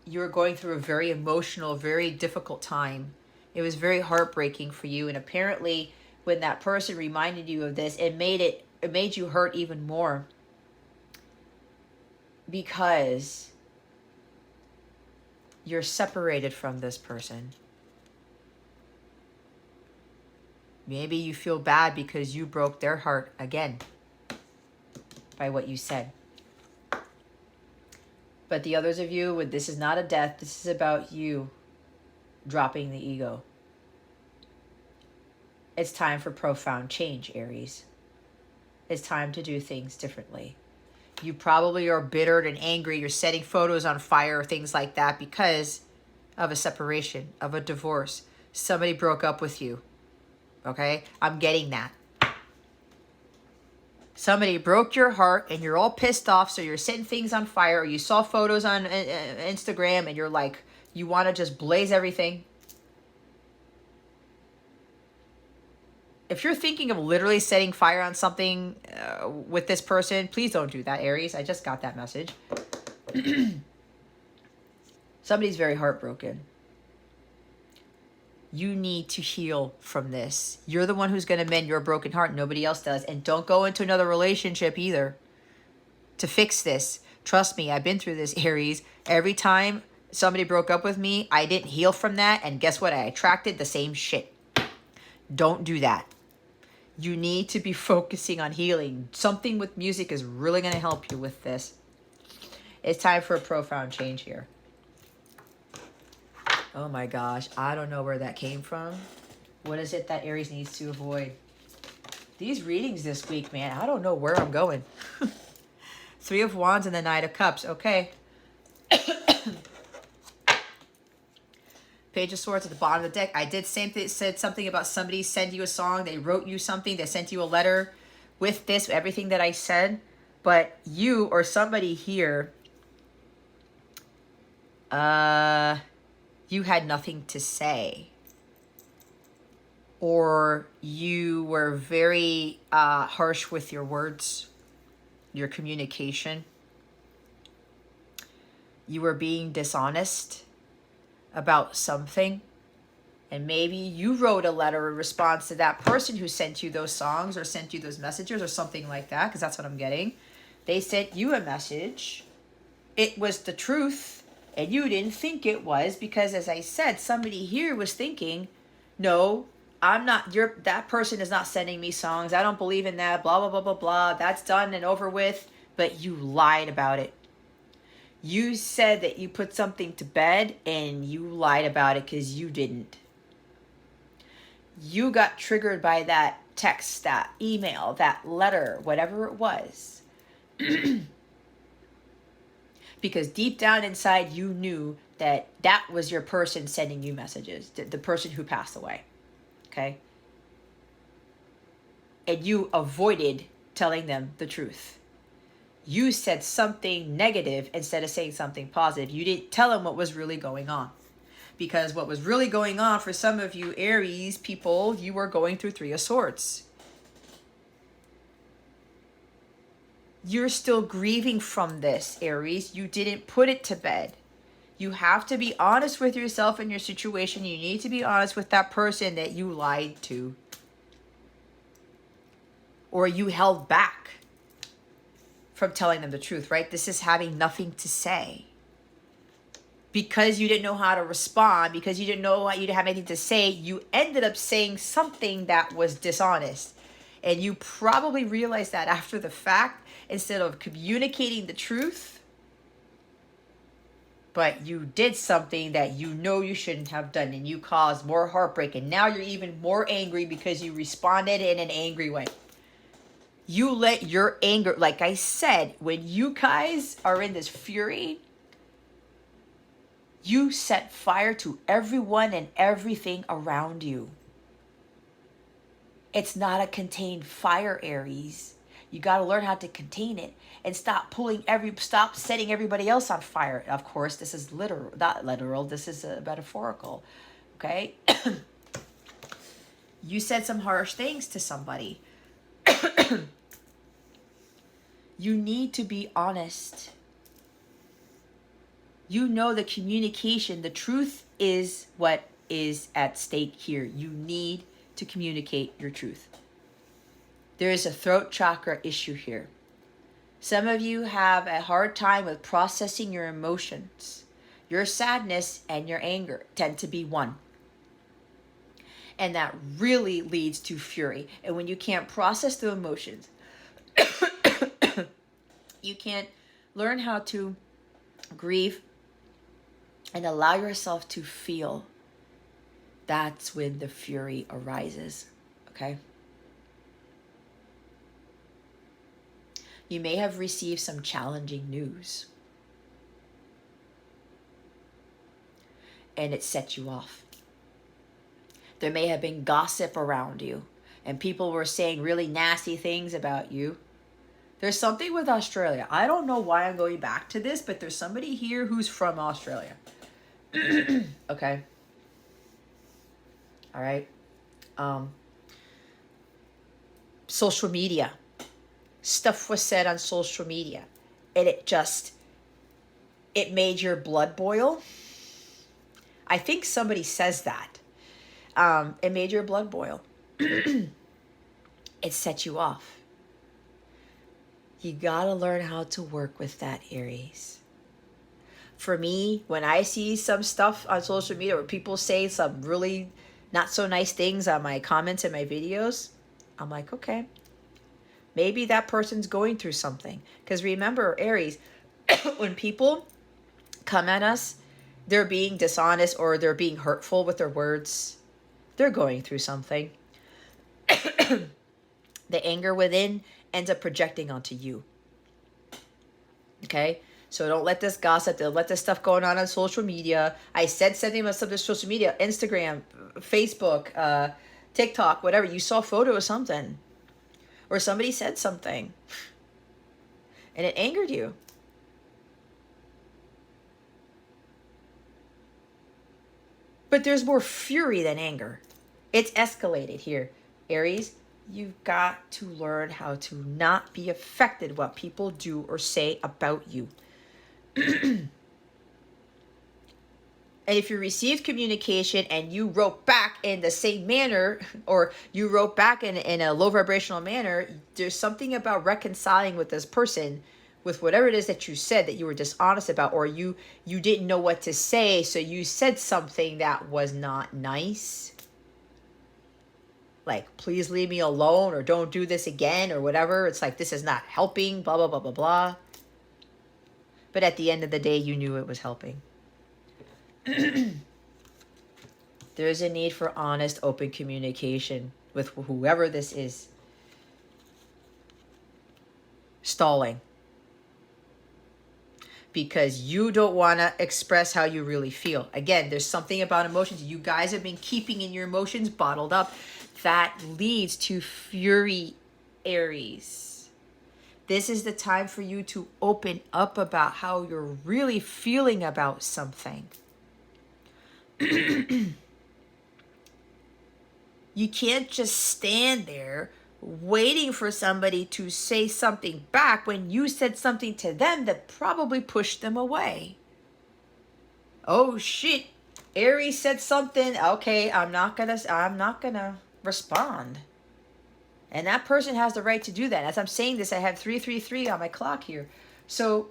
You were going through a very emotional, very difficult time. It was very heartbreaking for you, and apparently when that person reminded you of this, it made you hurt even more, because you're separated from this person. Maybe you feel bad because you broke their heart again by what you said. But the others of you, this is not a death. This is about you dropping the ego. It's time for profound change, Aries. It's time to do things differently. You probably are bittered and angry. You're setting photos on fire, things like that, because of a separation, of a divorce. Somebody broke up with you. Okay? I'm getting that. Somebody broke your heart and you're all pissed off, so you're setting things on fire, or you saw photos on Instagram and you're like, you want to just blaze everything. If you're thinking of literally setting fire on something with this person, please don't do that, Aries. I just got that message. Somebody's very heartbroken. You need to heal from this. You're the one who's going to mend your broken heart. Nobody else does. And don't go into another relationship either to fix this. Trust me, I've been through this, Aries. Every time somebody broke up with me, I didn't heal from that. And guess what? I attracted the same shit. Don't do that. You need to be focusing on healing. Something with music is really going to help you with this. It's time for a profound change here. Oh my gosh, I don't know where that came from. What is it that Aries needs to avoid? These readings this week, man, I don't know where I'm going. Three of Wands and the Knight of Cups. Okay. Page of Swords at the bottom of the deck. I did said something about somebody send you a song. They wrote you something. They sent you a letter with this, everything that I said. But you or somebody here, you had nothing to say. Or you were very harsh with your words, your communication. You were being dishonest about something. And maybe you wrote a letter in response to that person who sent you those songs or sent you those messages or something like that, because that's what I'm getting. They sent you a message. It was the truth. And you didn't think it was, because as I said, somebody here was thinking, no, I'm not, that person is not sending me songs. I don't believe in that, blah, blah, blah, blah, blah. That's done and over with. But you lied about it. You said that you put something to bed and you lied about it because you didn't. You got triggered by that text, that email, that letter, whatever it was. Because deep down inside, you knew that that was your person sending you messages, the person who passed away, okay? And you avoided telling them the truth. You said something negative instead of saying something positive. You didn't tell them what was really going on. Because what was really going on for some of you Aries people, you were going through Three of Swords. You're still grieving from this, Aries. You didn't put it to bed. You have to be honest with yourself and your situation. You need to be honest with that person that you lied to. Or you held back from telling them the truth, right? This is having nothing to say. Because you didn't know how to respond, because you didn't know how you didn't have anything to say, you ended up saying something that was dishonest. And you probably realized that after the fact, instead of communicating the truth. But you did something that you know you shouldn't have done, and you caused more heartbreak. And now you're even more angry because you responded in an angry way. You let your anger, like I said, when you guys are in this fury, you set fire to everyone and everything around you. It's not a contained fire, Aries. You got to learn how to contain it and stop setting everybody else on fire. Of course, this is literal, not literal. This is metaphorical. Okay. You said some harsh things to somebody. You need to be honest. You know the communication, the truth is what is at stake here. You need to communicate your truth. There is a throat chakra issue here. Some of you have a hard time with processing your emotions. Your sadness and your anger tend to be one. And that really leads to fury. And when you can't process the emotions, you can't learn how to grieve and allow yourself to feel, that's when the fury arises. Okay? You may have received some challenging news, and it set you off. There may have been gossip around you, and people were saying really nasty things about you. There's something with Australia. I don't know why I'm going back to this, but there's somebody here who's from Australia. Okay. All right. Social media. Stuff was said on social media, and it made your blood boil. I think somebody says that. It made your blood boil. It set you off. You gotta learn how to work with that, Aries. For me, when I see some stuff on social media where people say some really not so nice things on my comments and my videos, I'm like, okay, maybe that person's going through something. Because remember, Aries, when people come at us, they're being dishonest or they're being hurtful with their words. They're going through something. The anger within ends up projecting onto you. Okay? So don't let this gossip, don't let this stuff going on social media. I said something about something on social media, Instagram, Facebook, TikTok, whatever. You saw a photo of something. Or somebody said something. And it angered you. But there's more fury than anger. It's escalated here. Aries, you've got to learn how to not be affected what people do or say about you. And if you received communication and you wrote back in the same manner, or you wrote back in a low vibrational manner, there's something about reconciling with this person with whatever it is that you said that you were dishonest about, or you didn't know what to say, so you said something that was not nice. Like, please leave me alone, or don't do this again, or whatever. It's like, this is not helping, blah, blah, blah, blah, blah. But at the end of the day, you knew it was helping. There's a need for honest, open communication with whoever this is. Stalling. Because you don't want to express how you really feel. Again, there's something about emotions. You guys have been keeping in your emotions bottled up. That leads to fury, Aries. This is the time for you to open up about how you're really feeling about something. You can't just stand there waiting for somebody to say something back when you said something to them that probably pushed them away. Oh shit, Aries said something. Okay, I'm not gonna respond. And that person has the right to do that. As I'm saying this, I have 333 on my clock here. So,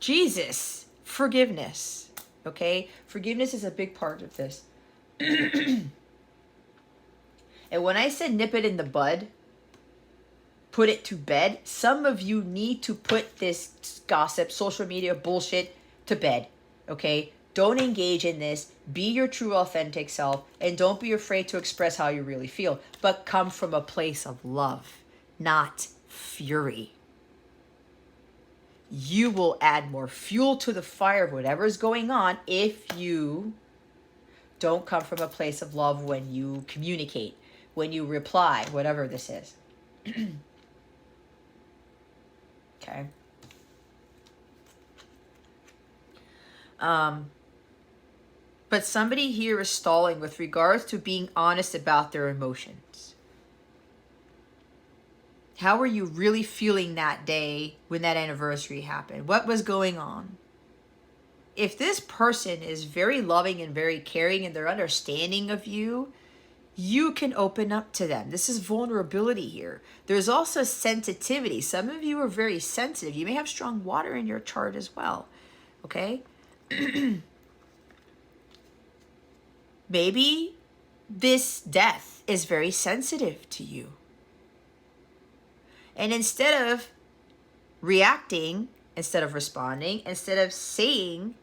Jesus, forgiveness. Okay? Forgiveness is a big part of this. And when I said nip it in the bud, put it to bed, some of you need to put this gossip, social media bullshit to bed. Okay? Don't engage in this. Be your true, authentic self. And don't be afraid to express how you really feel. But come from a place of love, not fury. You will add more fuel to the fire of whatever's going on if you don't come from a place of love when you communicate, when you reply, whatever this is. Okay. But somebody here is stalling with regards to being honest about their emotions. How were you really feeling that day when that anniversary happened? What was going on? If this person is very loving and very caring and they're understanding of you, you can open up to them. This is vulnerability here. There's also sensitivity. Some of you are very sensitive. You may have strong water in your chart as well. Okay? Maybe this death is very sensitive to you. And instead of reacting, instead of responding, instead of saying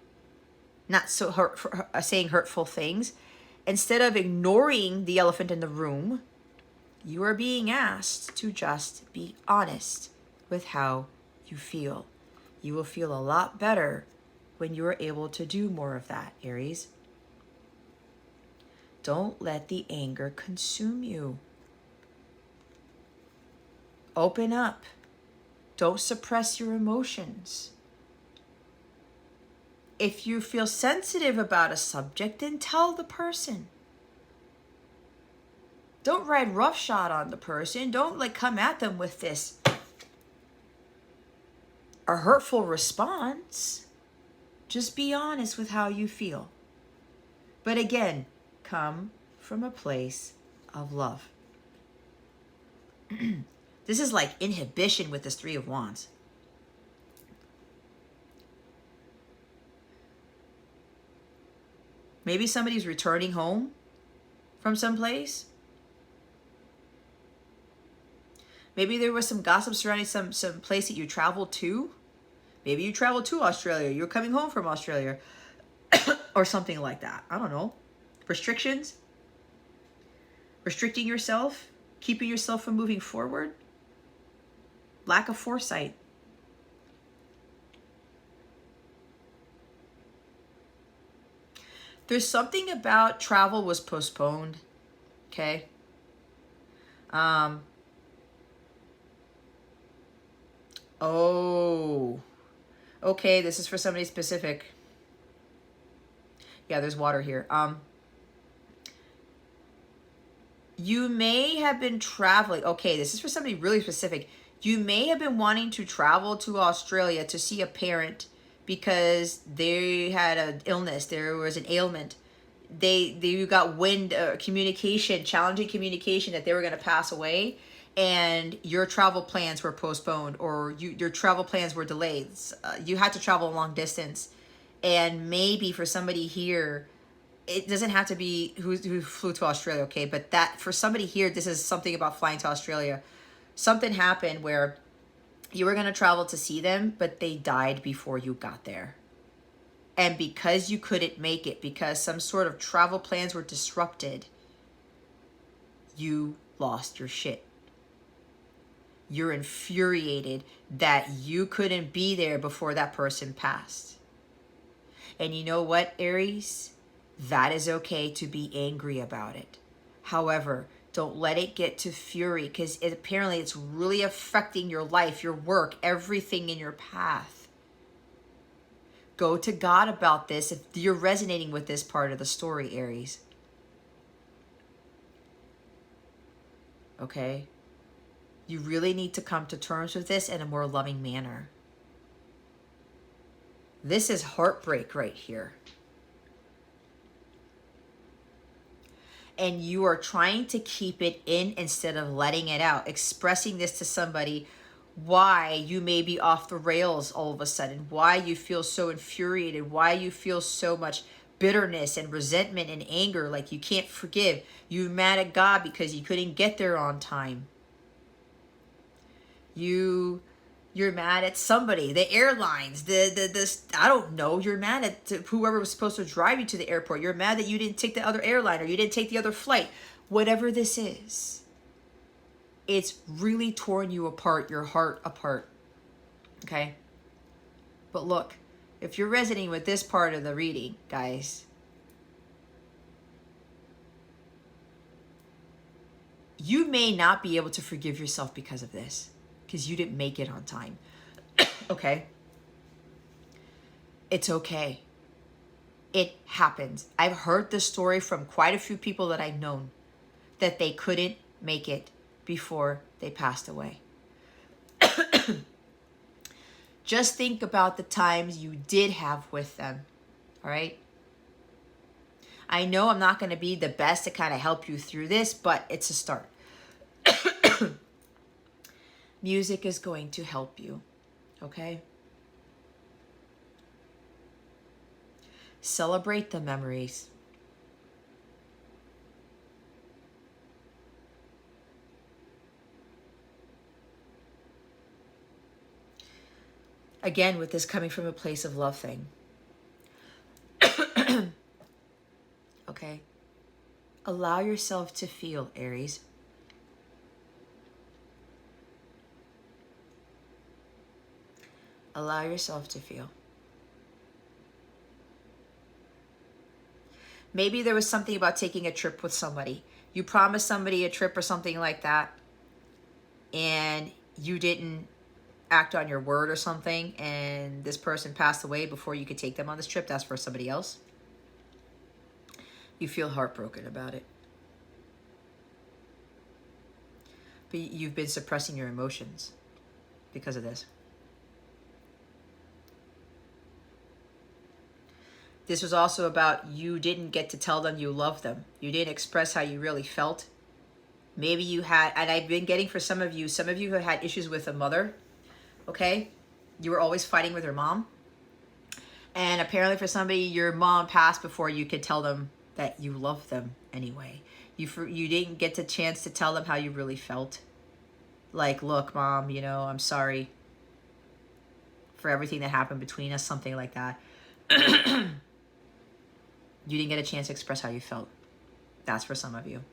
saying hurtful things, instead of ignoring the elephant in the room, you are being asked to just be honest with how you feel. You will feel a lot better when you are able to do more of that, Aries. Don't let the anger consume you. Open up. Don't suppress your emotions. If you feel sensitive about a subject, then tell the person. Don't ride roughshod on the person. Don't come at them with this a hurtful response. Just be honest with how you feel. But again, come from a place of love. This is like inhibition with this Three of Wands. Maybe somebody's returning home from someplace. Maybe there was some gossip surrounding some place that you traveled to. Maybe you traveled to Australia. You're coming home from Australia. Or something like that. I don't know. Restrictions. Restricting yourself. Keeping yourself from moving forward. Lack of foresight. There's something about travel was postponed. Okay. Oh. Okay, this is for somebody specific. Yeah, there's water here. You may have been traveling. Okay, this is for somebody really specific. You may have been wanting to travel to Australia to see a parent because they had an illness. There was an ailment. You got wind communication, challenging communication that they were going to pass away, and your travel plans were postponed, or your travel plans were delayed. You had to travel a long distance, and maybe for somebody here, it doesn't have to be who flew to Australia, okay? But that for somebody here, this is something about flying to Australia. Something happened where you were going to travel to see them, but they died before you got there. And because you couldn't make it, because some sort of travel plans were disrupted, you lost your shit. You're infuriated that you couldn't be there before that person passed. And you know what, Aries? That is okay to be angry about it. However, don't let it get to fury, because apparently it's really affecting your life, your work, everything in your path. Go to God about this if you're resonating with this part of the story, Aries. Okay? You really need to come to terms with this in a more loving manner. This is heartbreak right here. And you are trying to keep it in instead of letting it out, expressing this to somebody, why you may be off the rails all of a sudden, why you feel so infuriated, why you feel so much bitterness and resentment and anger, like you can't forgive. You're mad at God because you couldn't get there on time. You're mad at somebody, the airlines, I don't know. You're mad at whoever was supposed to drive you to the airport. You're mad that you didn't take the other airline, or you didn't take the other flight. Whatever this is, it's really torn you apart, your heart apart. Okay? But look, if you're resonating with this part of the reading, guys, you may not be able to forgive yourself because of this, because you didn't make it on time. Okay? It's okay. It happens. I've heard this story from quite a few people that I've known, that they couldn't make it before they passed away. Just think about the times you did have with them, all right? I know I'm not going to be the best to kind of help you through this, but it's a start. Music is going to help you, okay? Celebrate the memories. Again, with this coming from a place of love thing. Okay? Allow yourself to feel, Aries. Allow yourself to feel. Maybe there was something about taking a trip with somebody. You promised somebody a trip or something like that, and you didn't act on your word or something, and this person passed away before you could take them on this trip. That's for somebody else. You feel heartbroken about it. But you've been suppressing your emotions because of this. This was also about you didn't get to tell them you love them. You didn't express how you really felt. Maybe you had, and I've been getting for some of you who had issues with a mother, okay? You were always fighting with your mom. And apparently for somebody, your mom passed before you could tell them that you love them anyway. You didn't get the chance to tell them how you really felt. Like, look, Mom, you know, I'm sorry for everything that happened between us, something like that. You didn't get a chance to express how you felt. That's for some of you.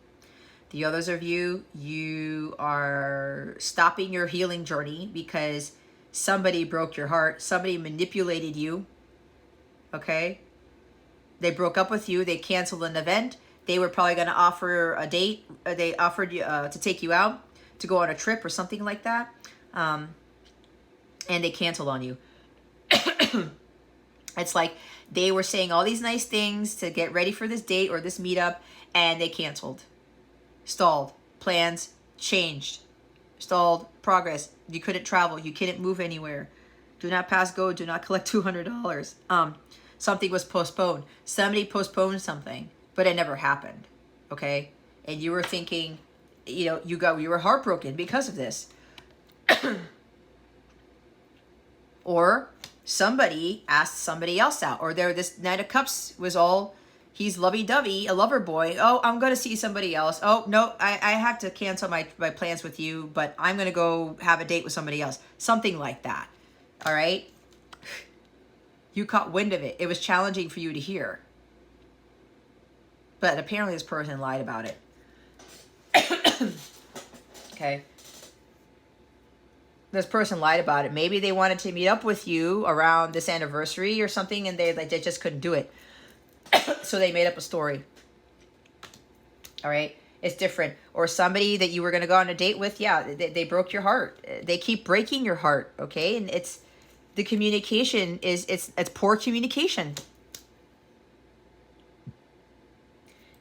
The others of you, you are stopping your healing journey because somebody broke your heart. Somebody manipulated you. Okay? They broke up with you. They canceled an event. They were probably going to offer a date. They offered you to take you out to go on a trip or something like that. And they canceled on you. It's like they were saying all these nice things to get ready for this date or this meetup, and they canceled. Stalled. Plans changed. Stalled progress. You couldn't travel. You couldn't move anywhere. Do not pass go. Do not collect $200. Something was postponed. Somebody postponed something, but it never happened. Okay? And you were thinking, you know, you were heartbroken because of this. Or somebody asked somebody else out. Or this Knight of Cups was all, he's lovey-dovey, a lover boy. Oh, I'm going to see somebody else. Oh, no, I have to cancel my plans with you, but I'm going to go have a date with somebody else. Something like that. All right? You caught wind of it. It was challenging for you to hear. But apparently this person lied about it. Okay? This person lied about it. Maybe they wanted to meet up with you around this anniversary or something, and they just couldn't do it. So they made up a story. All right? It's different. Or somebody that you were going to go on a date with, yeah, they broke your heart. They keep breaking your heart, okay? And it's the communication is, it's poor communication.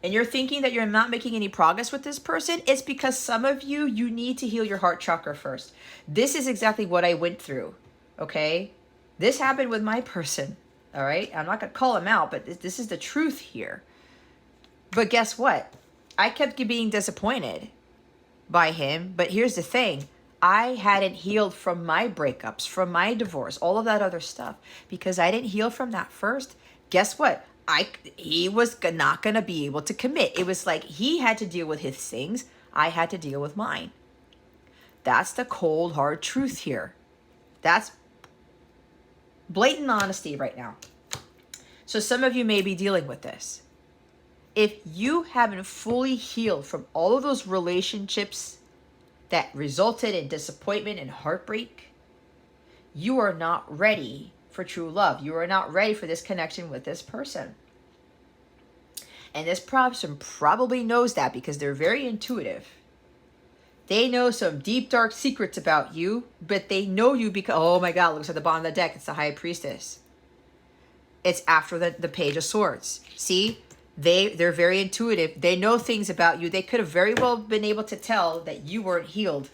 And you're thinking that you're not making any progress with this person, it's because some of you need to heal your heart chakra first. This is exactly what I went through, okay? This happened with my person, all right? I'm not going to call him out, but this is the truth here. But guess what? I kept being disappointed by him, but here's the thing. I hadn't healed from my breakups, from my divorce, all of that other stuff. Because I didn't heal from that first, guess what? He was not going to be able to commit. It was like he had to deal with his things. I had to deal with mine. That's the cold, hard truth here. That's blatant honesty right now. So some of you may be dealing with this. If you haven't fully healed from all of those relationships that resulted in disappointment and heartbreak, you are not ready for true love. You are not ready for this connection with this person. And this person probably knows that because they're very intuitive. They know some deep, dark secrets about you, but they know you because, oh my God, looks at the bottom of the deck. It's the High Priestess. It's after the Page of Swords. See, they're very intuitive. They know things about you. They could have very well been able to tell that you weren't healed.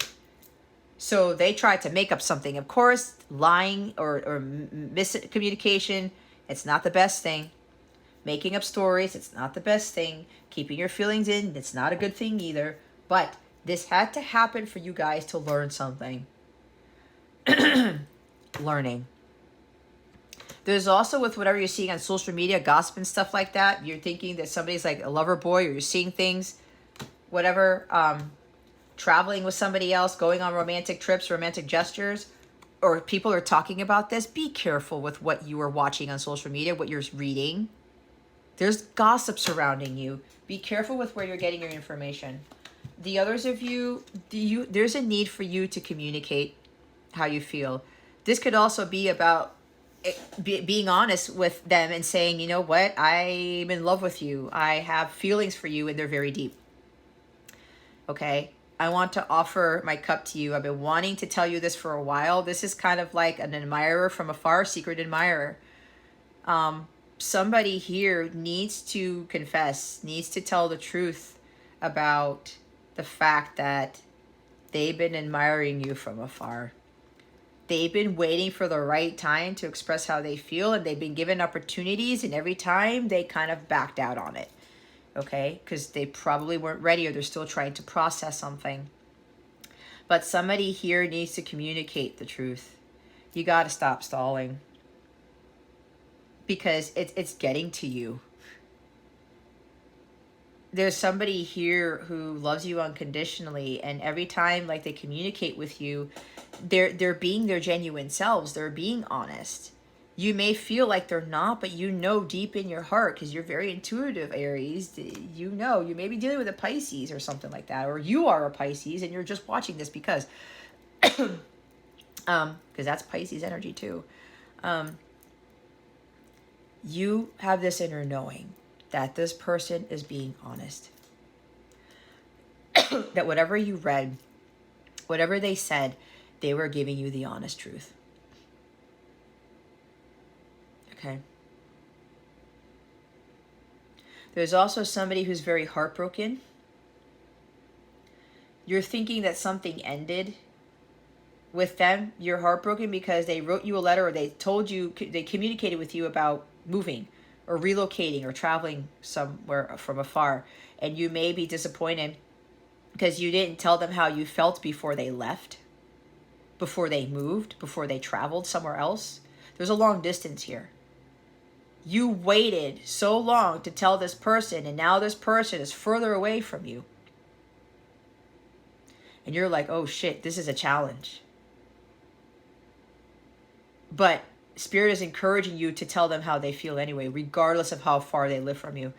So they tried to make up something. Of course, lying or miscommunication, it's not the best thing. Making up stories, it's not the best thing. Keeping your feelings in, it's not a good thing either. But this had to happen for you guys to learn something. Learning. There's also, with whatever you're seeing on social media, gossip and stuff like that, you're thinking that somebody's like a lover boy, or you're seeing things, whatever, traveling with somebody else, going on romantic trips, romantic gestures, or people are talking about this. Be careful with what you are watching on social media, what you're reading. There's gossip surrounding you. Be careful with where you're getting your information. The others of you, there's a need for you to communicate how you feel. This could also be about being honest with them and saying, you know what, I'm in love with you. I have feelings for you, and they're very deep. Okay? I want to offer my cup to you. I've been wanting to tell you this for a while. This is kind of like an admirer from afar, secret admirer. Somebody here needs to confess, needs to tell the truth about the fact that they've been admiring you from afar. They've been waiting for the right time to express how they feel, and they've been given opportunities, and every time they kind of backed out on it. Okay? Because they probably weren't ready, or they're still trying to process something. But somebody here needs to communicate the truth. You got to stop stalling. Because it's getting to you. There's somebody here who loves you unconditionally, and every time like they communicate with you, they're being their genuine selves. They're being honest. You may feel like they're not, but you know deep in your heart, because you're very intuitive, Aries. You know, you may be dealing with a Pisces or something like that, or you are a Pisces and you're just watching this because that's Pisces energy too. You have this inner knowing that this person is being honest. That whatever you read, whatever they said, they were giving you the honest truth. Okay. There's also somebody who's very heartbroken. You're thinking that something ended with them. You're heartbroken because they wrote you a letter, or they told you, they communicated with you about moving or relocating or traveling somewhere from afar, and you may be disappointed because you didn't tell them how you felt before they left, before they moved, before they traveled somewhere else. There's a long distance here. You waited so long to tell this person, and now this person is further away from you, and you're like, oh shit, this is a challenge. But Spirit is encouraging you to tell them how they feel anyway, regardless of how far they live from you,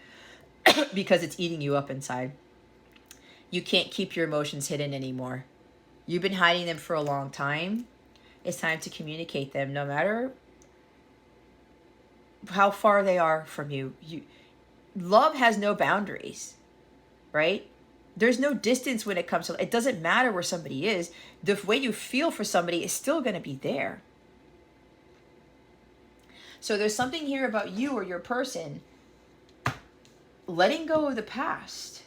because it's eating you up inside. You can't keep your emotions hidden anymore. You've been hiding them for a long time. It's time to communicate them, no matter how far they are from you. Love has no boundaries, right? There's no distance when it comes to, it doesn't matter where somebody is. The way you feel for somebody is still going to be there. So there's something here about you or your person letting go of the past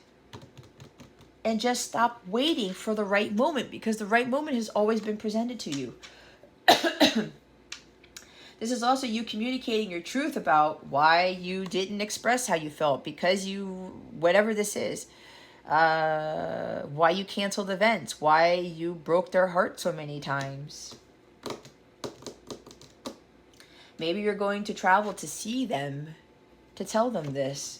and just stop waiting for the right moment, because the right moment has always been presented to you. This is also you communicating your truth about why you didn't express how you felt, because you, whatever this is, why you canceled events, why you broke their heart so many times. Maybe you're going to travel to see them, to tell them this.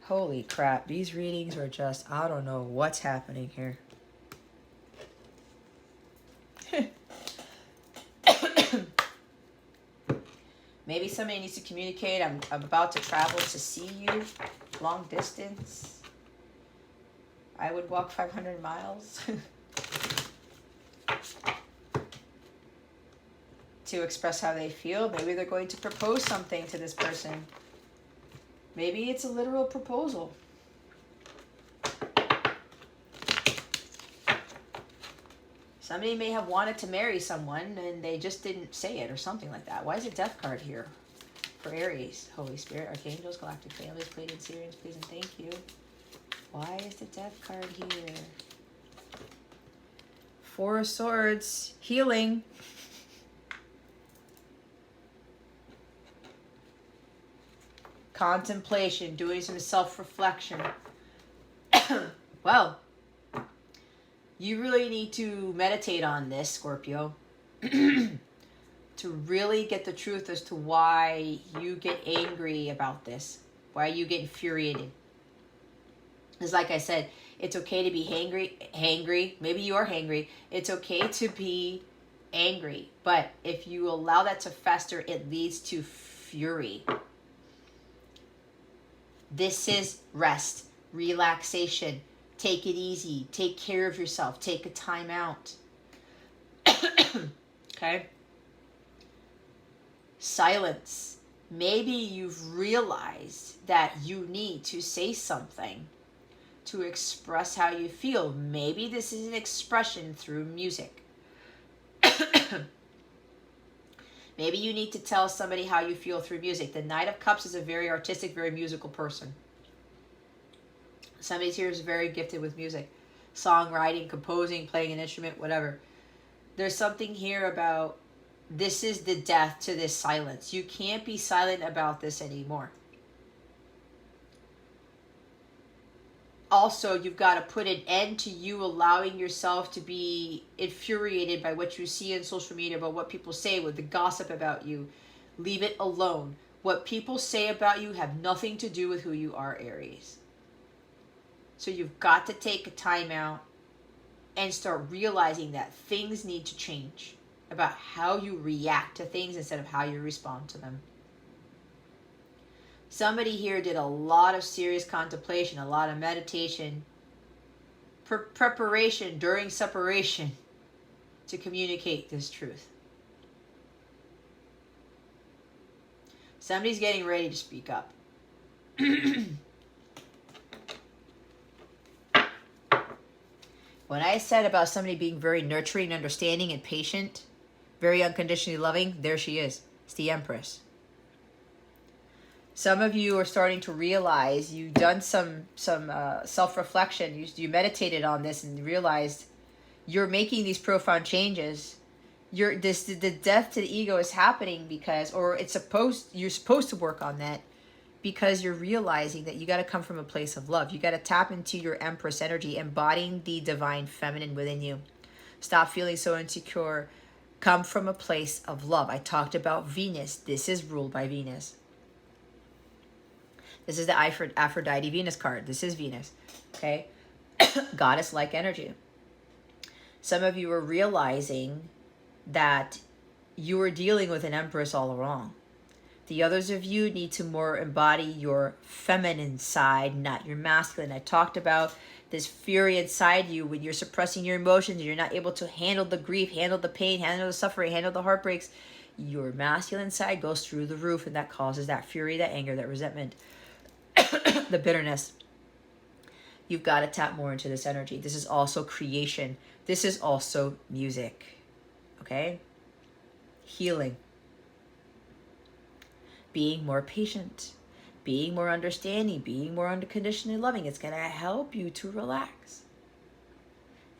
Holy crap, these readings are just, I don't know what's happening here. Maybe somebody needs to communicate, I'm about to travel to see you, long distance. I would walk 500 miles. To express how they feel. Maybe they're going to propose something to this person. Maybe it's a literal proposal. Somebody may have wanted to marry someone and they just didn't say it or something like that. Why is a death card here for Aries? Holy Spirit, Archangels, Galactic Families, Pleiadians, Sirians, please and thank you. Why is the death card here? Four of Swords, healing. Contemplation, doing some self-reflection. Well, you really need to meditate on this, Scorpio, to really get the truth as to why you get angry about this, why you get infuriated. Because like I said, it's okay to be hangry. Maybe you are hangry. It's okay to be angry. But if you allow that to fester, it leads to fury. This is rest, relaxation. Take it easy. Take care of yourself. Take a time out. Okay? Silence. Maybe you've realized that you need to say something to express how you feel. Maybe this is an expression through music. Maybe you need to tell somebody how you feel through music. The Knight of Cups is a very artistic, very musical person. Somebody here is very gifted with music. Songwriting, composing, playing an instrument, whatever. There's something here about this is the death to this silence. You can't be silent about this anymore. Also, you've got to put an end to you allowing yourself to be infuriated by what you see on social media, about what people say, with the gossip about you. Leave it alone. What people say about you have nothing to do with who you are, Aries. So you've got to take a time out and start realizing that things need to change about how you react to things instead of how you respond to them. Somebody here did a lot of serious contemplation, a lot of meditation, preparation during separation to communicate this truth. Somebody's getting ready to speak up. When I said about somebody being very nurturing, understanding, and patient, very unconditionally loving, there she is. It's the Empress. Some of you are starting to realize you've done some self-reflection. You meditated on this and realized you're making these profound changes. The death to the ego is happening because, or you're supposed to work on that because you're realizing that you got to come from a place of love. You got to tap into your Empress energy, embodying the divine feminine within you. Stop feeling so insecure. Come from a place of love. I talked about Venus. This is ruled by Venus. This is the Aphrodite Venus card. This is Venus. Okay? Goddess-like energy. Some of you are realizing that you are dealing with an Empress all along. The others of you need to more embody your feminine side, not your masculine. I talked about this fury inside you when you're suppressing your emotions and you're not able to handle the grief, handle the pain, handle the suffering, handle the heartbreaks. Your masculine side goes through the roof, and that causes that fury, that anger, that resentment, the bitterness. You've got to tap more into this energy. This is also creation. This is also music. Okay? Healing. Being more patient, being more understanding, being more unconditionally loving. It's going to help you to relax.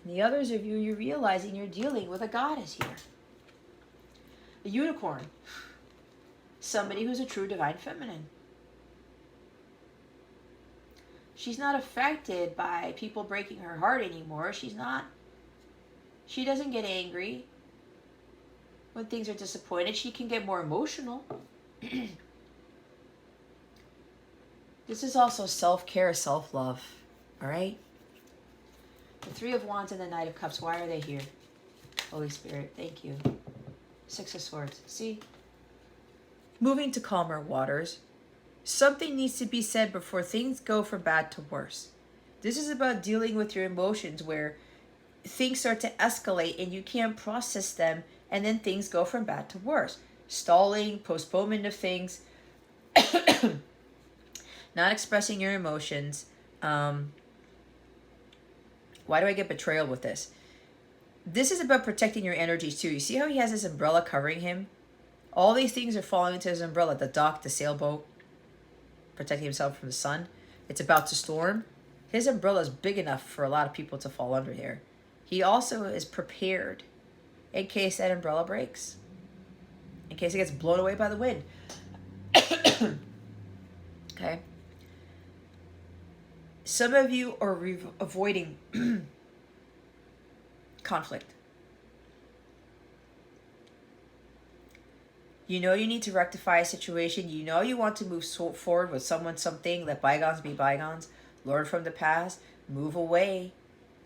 And the others of you, you're realizing you're dealing with a goddess here. A unicorn. Somebody who's a true divine feminine. She's not affected by people breaking her heart anymore. She doesn't get angry when things are disappointed. She can get more emotional. This is also self-care, self-love. All right? The Three of Wands and the Knight of Cups. Why are they here? Holy Spirit, thank you. Six of Swords. See? Moving to calmer waters. Something needs to be said before things go from bad to worse. This is about dealing with your emotions where things start to escalate and you can't process them, and then things go from bad to worse. Stalling, postponement of things. Not expressing your emotions. Why do I get betrayal with this? This is about protecting your energies too. You see how he has this umbrella covering him? All these things are falling into his umbrella. The dock, the sailboat, protecting himself from the sun. It's about to storm. His umbrella is big enough for a lot of people to fall under here. He also is prepared in case that umbrella breaks. In case it gets blown away by the wind. Okay? Some of you are avoiding conflict. You know you need to rectify a situation. You know you want to move forward with someone, something. Let bygones be bygones. Learn from the past. Move away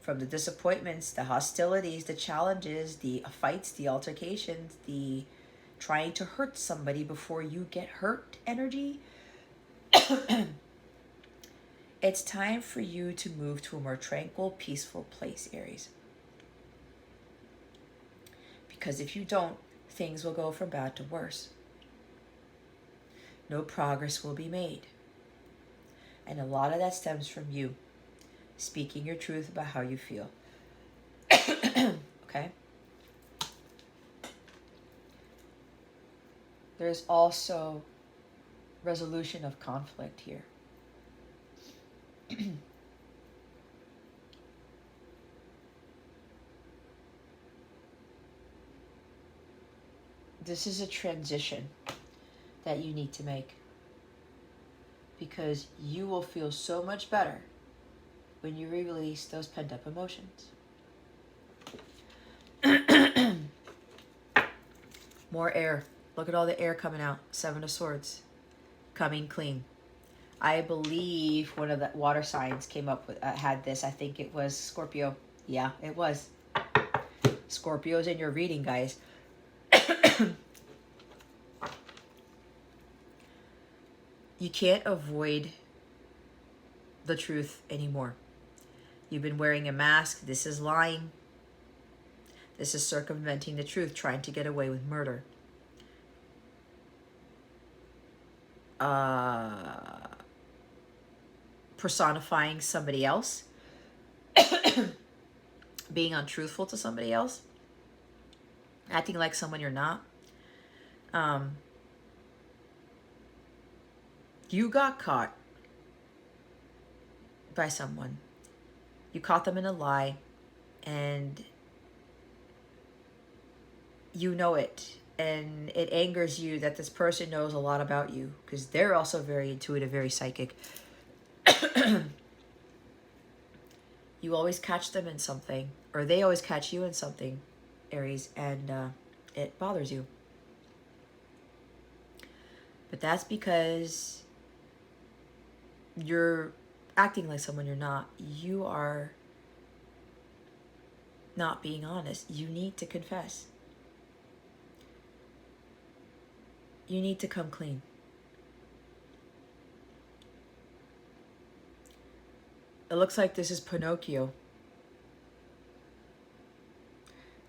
from the disappointments, the hostilities, the challenges, the fights, the altercations, the trying to hurt somebody before you get hurt energy. It's time for you to move to a more tranquil, peaceful place, Aries. Because if you don't, things will go from bad to worse. No progress will be made. And a lot of that stems from you speaking your truth about how you feel. Okay? There's also resolution of conflict here. This is a transition that you need to make, because you will feel so much better when you release those pent-up emotions. More air. Look at all the air coming out. 7 of Swords. Coming clean. I believe one of the water signs came up with, had this. I think it was Scorpio. Yeah, it was. Scorpio's in your reading, guys. You can't avoid the truth anymore. You've been wearing a mask. This is lying. This is circumventing the truth, trying to get away with murder. Personifying somebody else. Being untruthful to somebody else. Acting like someone you're not. You got caught by someone. You caught them in a lie, and you know it, and it angers you that this person knows a lot about you, because they're also very intuitive, very psychic. You always catch them in something, or they always catch you in something, Aries, and it bothers you. But that's because you're acting like someone you're not. You are not being honest. You need to confess. You need to come clean. It looks like this is Pinocchio.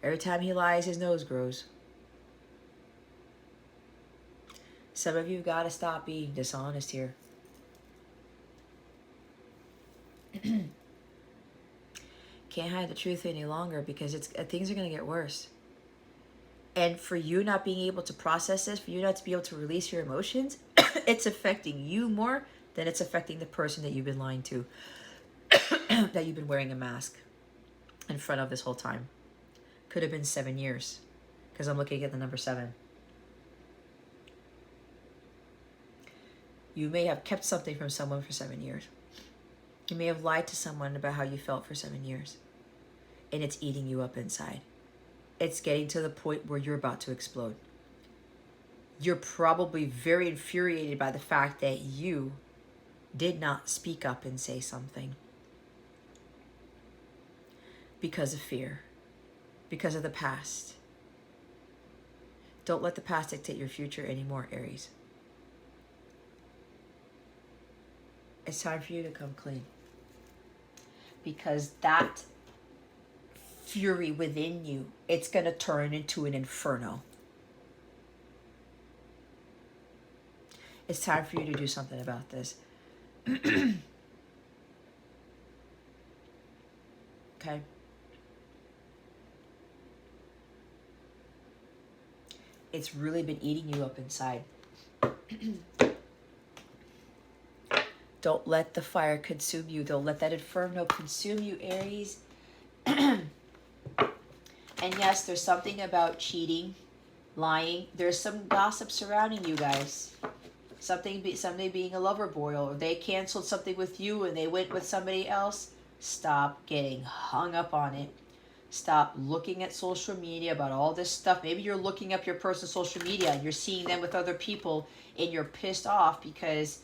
Every time he lies, his nose grows. Some of you got to stop being dishonest here. Can't hide the truth any longer, because things are going to get worse. And for you not being able to process this, for you not to be able to release your emotions, it's affecting you more than it's affecting the person that you've been lying to, that you've been wearing a mask in front of this whole time. Could have been 7 years, because I'm looking at the number 7. You may have kept something from someone for 7 years. You may have lied to someone about how you felt for 7 years. And it's eating you up inside. It's getting to the point where you're about to explode. You're probably very infuriated by the fact that you did not speak up and say something. Because of fear. Because of the past. Don't let the past dictate your future anymore, Aries. It's time for you to come clean. Because that fury within you, it's going to turn into an inferno. It's time for you to do something about this. Okay. It's really been eating you up inside. Don't let the fire consume you. Don't let that inferno consume you, Aries. And yes, there's something about cheating, lying. There's some gossip surrounding you guys. Somebody being a lover boy, or they canceled something with you and they went with somebody else. Stop getting hung up on it. Stop looking at social media about all this stuff. Maybe you're looking up your person's social media and you're seeing them with other people and you're pissed off because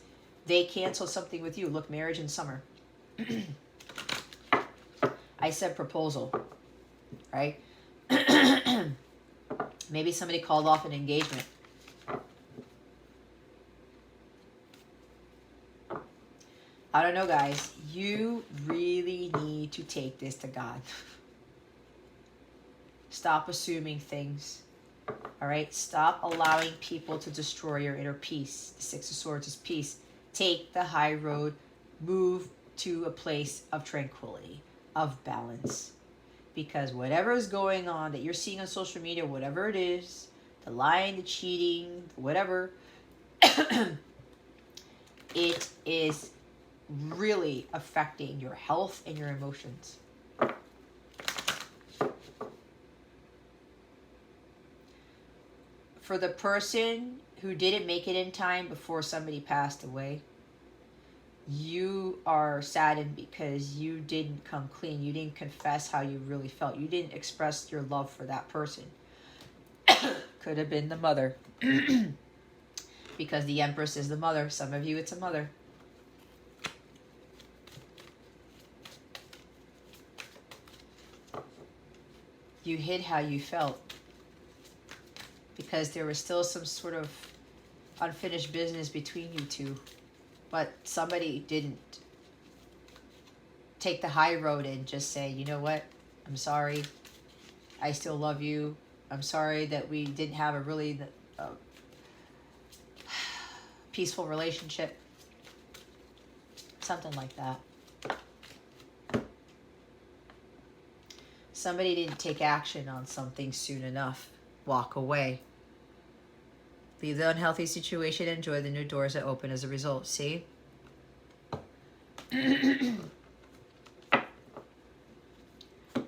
they canceled something with you. Look, marriage in summer. I said proposal, right? Maybe somebody called off an engagement. I don't know, guys. You really need to take this to God. Stop assuming things. All right? Stop allowing people to destroy your inner peace. The Six of Swords is peace. Take the high road. Move to a place of tranquility, of balance. Because whatever is going on that you're seeing on social media, whatever it is, the lying, the cheating, whatever, it is really affecting your health and your emotions. For the person who didn't make it in time before somebody passed away, you are saddened because you didn't come clean. You didn't confess how you really felt. You didn't express your love for that person. Could have been the mother. Because the Empress is the mother. Some of you, it's a mother. You hid how you felt because there was still some sort of unfinished business between you two. But somebody didn't take the high road and just say, you know what, I'm sorry. I still love you. I'm sorry that we didn't have a really peaceful relationship. Something like that. Somebody didn't take action on something soon enough. Walk away. Leave the unhealthy situation and enjoy the new doors that open as a result. See?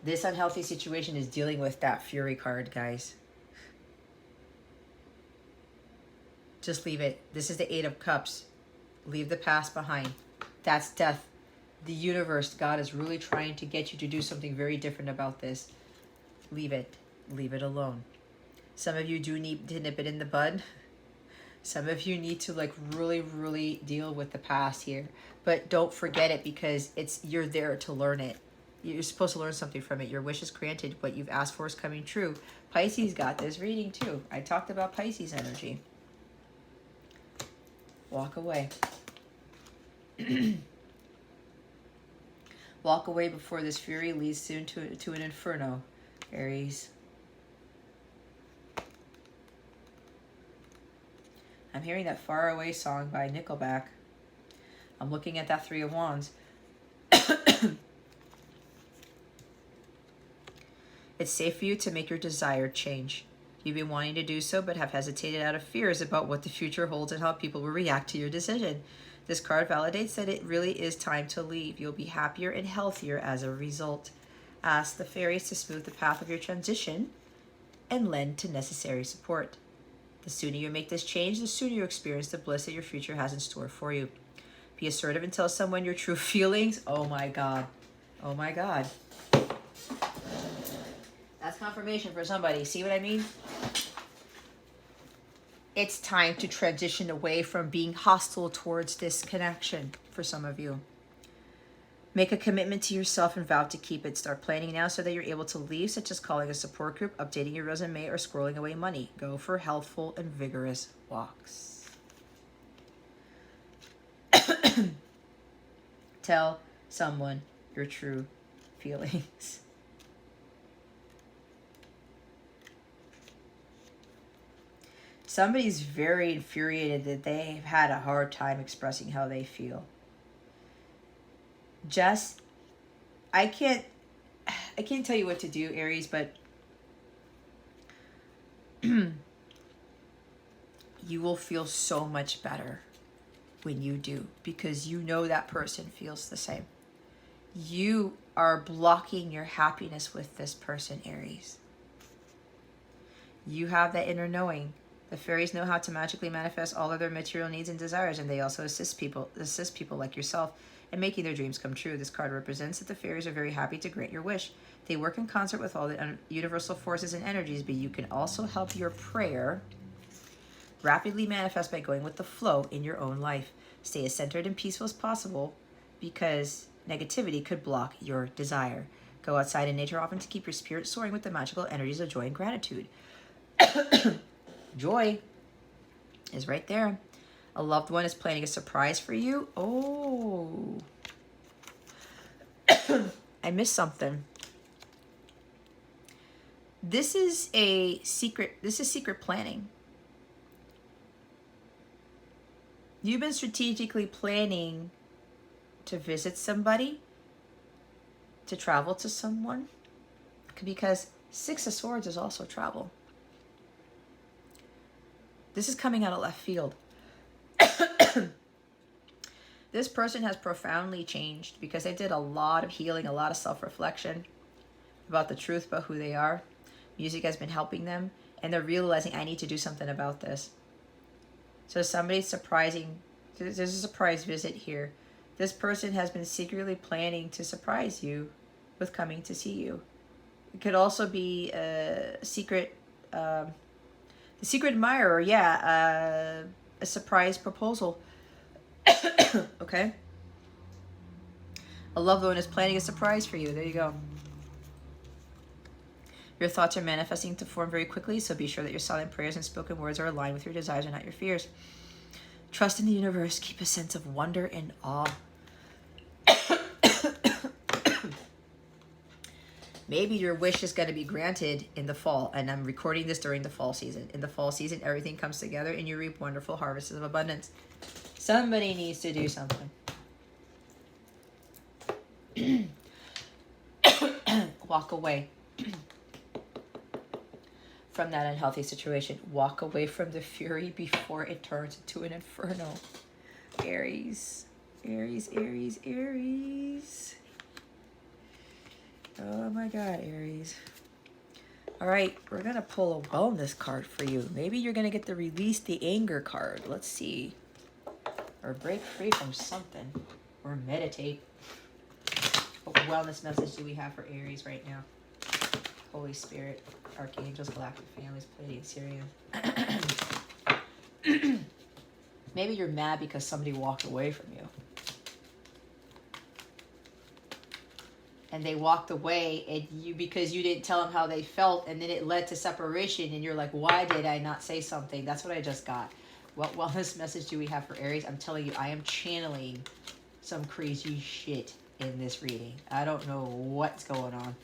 This unhealthy situation is dealing with that Fury card, guys. Just leave it. This is the Eight of Cups. Leave the past behind. That's death. The universe, God is really trying to get you to do something very different about this. Leave it. Leave it alone. Some of you do need to nip it in the bud. Some of you need to really deal with the past here. But don't forget it because you're there to learn it. You're supposed to learn something from it. Your wish is granted. What you've asked for is coming true. Pisces got this reading too. I talked about Pisces energy. Walk away. Walk away before this fury leads soon to an inferno, Aries. I'm hearing that Far Away song by Nickelback. I'm looking at that Three of Wands. It's safe for you to make your desired change. You've been wanting to do so, but have hesitated out of fears about what the future holds and how people will react to your decision. This card validates that it really is time to leave. You'll be happier and healthier as a result. Ask the fairies to smooth the path of your transition and lend to necessary support. The sooner you make this change, the sooner you experience the bliss that your future has in store for you. Be assertive and tell someone your true feelings. Oh my God. Oh my God. That's confirmation for somebody. See what I mean? It's time to transition away from being hostile towards this connection for some of you. Make a commitment to yourself and vow to keep it. Start planning now so that you're able to leave, such as calling a support group, updating your resume, or squirreling away money. Go for healthful and vigorous walks. Tell someone your true feelings. Somebody's very infuriated that they've had a hard time expressing how they feel. Just, I can't tell you what to do, Aries, but you will feel so much better when you do, because you know that person feels the same. You are blocking your happiness with this person, Aries. You have that inner knowing. The fairies know how to magically manifest all of their material needs and desires, and they also assist people like yourself in making their dreams come true. This card represents that the fairies are very happy to grant your wish. They work in concert with all the universal forces and energies, but you can also help your prayer rapidly manifest by going with the flow in your own life. Stay as centered and peaceful as possible, because negativity could block your desire. Go outside in nature often to keep your spirit soaring with the magical energies of joy and gratitude. Joy is right there. A loved one is planning a surprise for you. Oh, I missed something. This is secret planning. You've been strategically planning to visit somebody, to travel to someone, because Six of Swords is also travel. This is coming out of left field. This person has profoundly changed because they did a lot of healing, a lot of self-reflection about the truth about who they are. Music has been helping them, and they're realizing, I need to do something about this. So somebody's surprising. There's a surprise visit here. This person has been secretly planning to surprise you with coming to see you. It could also be a secret, the secret admirer, yeah, a surprise proposal. Okay? A loved one is planning a surprise for you. There you go. Your thoughts are manifesting to form very quickly, so be sure that your silent prayers and spoken words are aligned with your desires and not your fears. Trust in the universe. Keep a sense of wonder and awe. Maybe your wish is going to be granted in the fall, and I'm recording this during the fall season. In the fall season, everything comes together and you reap wonderful harvests of abundance. Somebody needs to do something. Walk away from that unhealthy situation. Walk away from the fury before it turns into an inferno. Aries. Aries, Aries, Aries. Oh my God, Aries. All right, we're going to pull a wellness card for you. Maybe you're going to get the release the anger card. Let's see. Or break free from something. Or meditate. What wellness message do we have for Aries right now? Holy Spirit, Archangels, Galactic Families, Pleiadian, Sirian. Maybe you're mad because somebody walked away from you. And they walked away, and because you didn't tell them how they felt, and then it led to separation, and you're like, why did I not say something? That's what I just got. What wellness message do we have for Aries? I'm telling you, I am channeling some crazy shit in this reading. I don't know what's going on.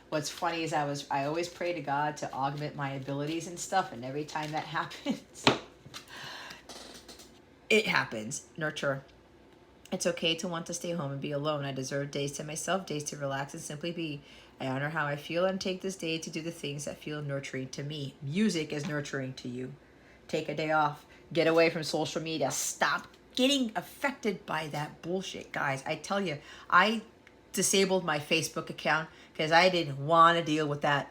What's funny is I always pray to God to augment my abilities and stuff, and every time that happens, it happens. Nurture. It's okay to want to stay home and be alone. I deserve days to myself, days to relax and simply be. I honor how I feel and take this day to do the things that feel nurturing to me. Music is nurturing to you. Take a day off. Get away from social media. Stop getting affected by that bullshit, guys. I tell you, I disabled my Facebook account because I didn't want to deal with that.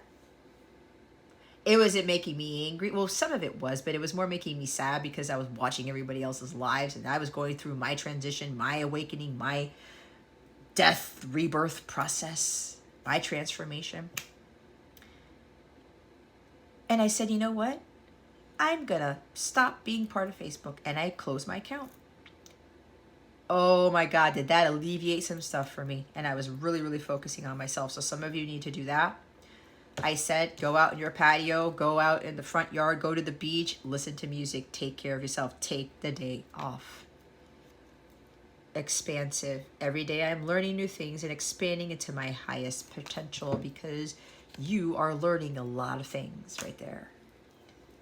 It wasn't making me angry. Well, some of it was, but it was more making me sad because I was watching everybody else's lives and I was going through my transition, my awakening, my death, rebirth process, my transformation. And I said, you know what? I'm going to stop being part of Facebook, and I closed my account. Oh my God, did that alleviate some stuff for me? And I was really, really focusing on myself. So some of you need to do that. I said, go out in your patio, go out in the front yard, go to the beach, listen to music, take care of yourself, take the day off. Expansive. Every day I'm learning new things and expanding into my highest potential, because you are learning a lot of things right there.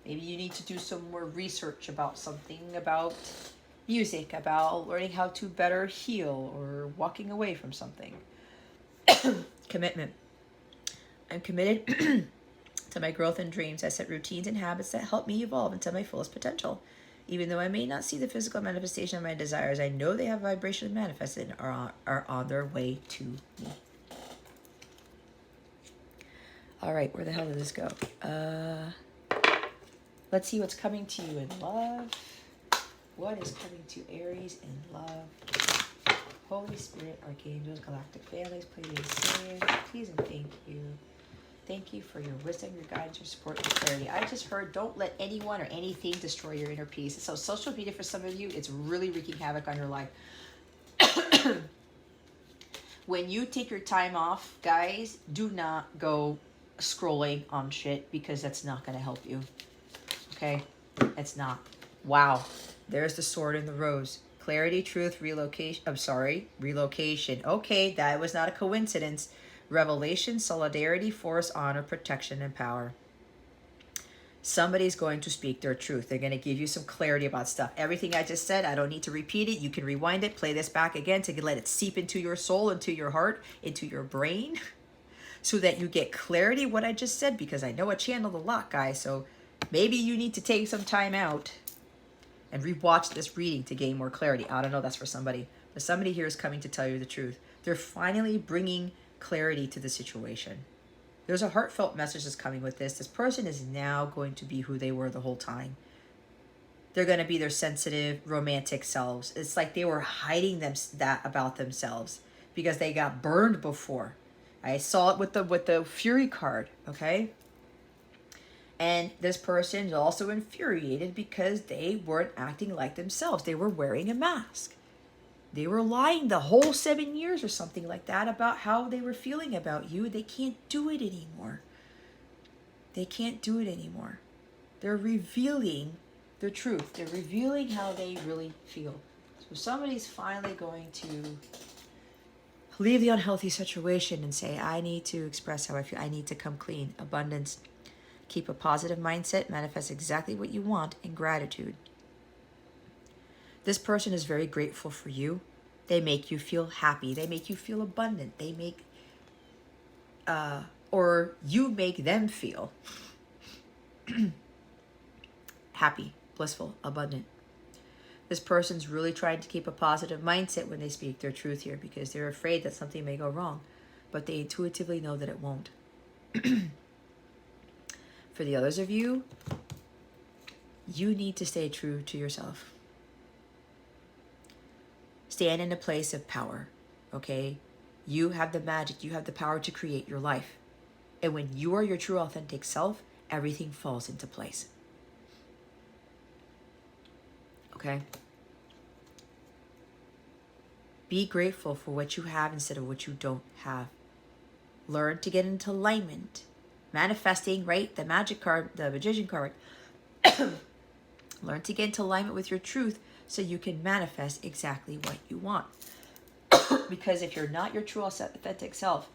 Maybe you need to do some more research about something, about music, about learning how to better heal or walking away from something. Commitment. I'm committed to my growth and dreams. I set routines and habits that help me evolve into my fullest potential. Even though I may not see the physical manifestation of my desires, I know they have vibration manifested and are on their way to me. All right, where the hell did this go? Let's see what's coming to you in love. What is coming to Aries in love? Holy Spirit, Archangels, Galactic Families, please, please and thank you. Thank you for your wisdom, your guidance, your support, your clarity. I just heard, don't let anyone or anything destroy your inner peace. So social media for some of you, it's really wreaking havoc on your life. When you take your time off, guys, do not go scrolling on shit, because that's not going to help you. Okay? It's not. Wow. There's the sword and the rose. Clarity, truth, relocation. I'm sorry, relocation. Okay, that was not a coincidence. Revelation, solidarity, force, honor, protection, and power. Somebody's going to speak their truth. They're going to give you some clarity about stuff. Everything I just said, I don't need to repeat it. You can rewind it, play this back again to let it seep into your soul, into your heart, into your brain, so that you get clarity what I just said, because I know I channeled a lot, guys. So maybe you need to take some time out and rewatch this reading to gain more clarity. I don't know, that's for somebody. But somebody here is coming to tell you the truth. They're finally bringing clarity to the situation. There's a heartfelt message that's coming with this. This person is now going to be who they were the whole time. They're going to be their sensitive, romantic selves. It's like they were hiding that about themselves because they got burned before. I saw it with the Fury card, okay? And this person is also infuriated because they weren't acting like themselves. They were wearing a mask. They were lying the whole 7 years or something like that about how they were feeling about you. They can't do it anymore. They can't do it anymore. They're revealing the truth. They're revealing how they really feel. So somebody's finally going to leave the unhealthy situation and say, I need to express how I feel. I need to come clean. Abundance. Keep a positive mindset. Manifest exactly what you want, and gratitude. This person is very grateful for you. They make you feel happy. They make you feel abundant. They make, or you make them feel happy, blissful, abundant. This person's really trying to keep a positive mindset when they speak their truth here, because they're afraid that something may go wrong, but they intuitively know that it won't. For the others of you, you need to stay true to yourself. Stand in a place of power, okay? You have the magic. You have the power to create your life. And when you are your true, authentic self, everything falls into place. Okay? Be grateful for what you have instead of what you don't have. Learn to get into alignment. Manifesting, right? The magic card, the magician card. Learn to get into alignment with your truth so you can manifest exactly what you want. Because if you're not your true, authentic self,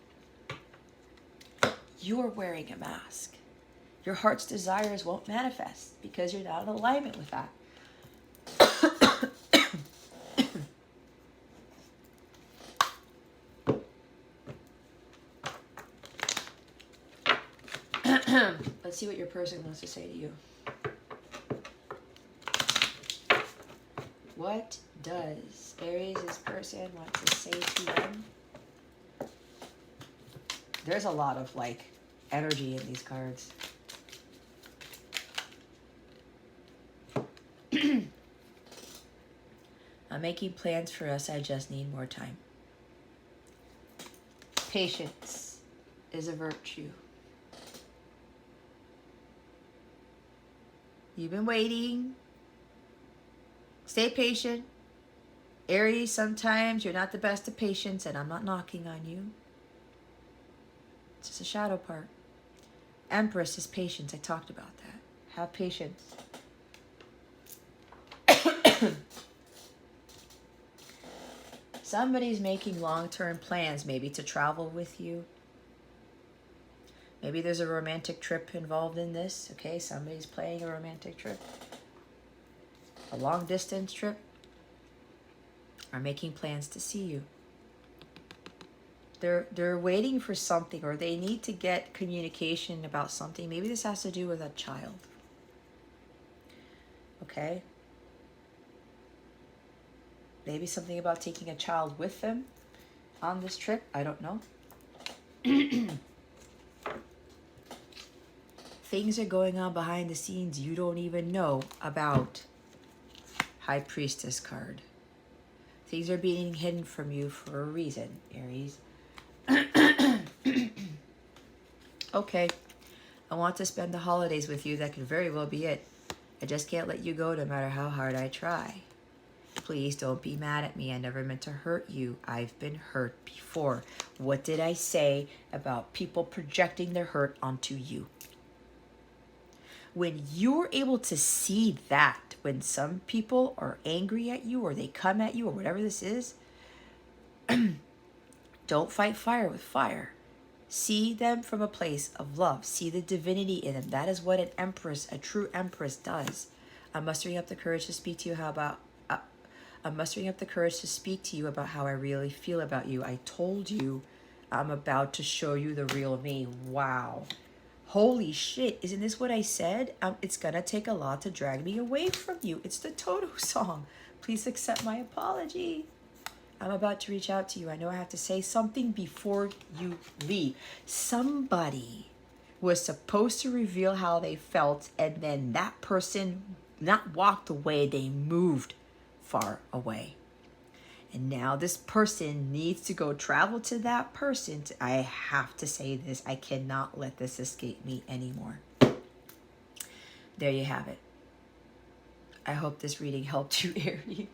you're wearing a mask. Your heart's desires won't manifest because you're not in alignment with that. Let's see what your person wants to say to you. What does Aries' person want to say to them? There's a lot of like energy in these cards. I'm making plans for us. I just need more time. Patience is a virtue. You've been waiting. Stay patient. Aries, sometimes you're not the best of patience, and I'm not knocking on you. It's just a shadow part. Empress is patience. I talked about that. Have patience. Somebody's making long-term plans, maybe to travel with you. Maybe there's a romantic trip involved in this. Okay, somebody's planning a romantic trip. A long-distance trip. are making plans to see you. They're waiting for something, or they need to get communication about something. Maybe this has to do with a child. Okay? Maybe something about taking a child with them on this trip. I don't know. Things are going on behind the scenes you don't even know about. High Priestess card. Things are being hidden from you for a reason, Aries. Okay, I want to spend the holidays with you. That could very well be it. I just can't let you go no matter how hard I try. Please don't be mad at me. I never meant to hurt you. I've been hurt before. What did I say about people projecting their hurt onto you? When you're able to see that, when some people are angry at you or they come at you or whatever this is, don't fight fire with fire. See them from a place of love. See the divinity in them. That is what an empress, a true empress, does. I'm mustering up the courage to speak to you I'm mustering up the courage to speak to you about how I really feel about you. I told you I'm about to show you the real me. Wow. Holy shit. Isn't this what I said? It's gonna take a lot to drag me away from you. It's the Toto song. Please accept my apology. I'm about to reach out to you. I know I have to say something before you leave. Somebody was supposed to reveal how they felt, and then that person not walked away, they moved far away. And now this person needs to go travel to that person. I have to say this. I cannot let this escape me anymore. There you have it. I hope this reading helped you, Aries.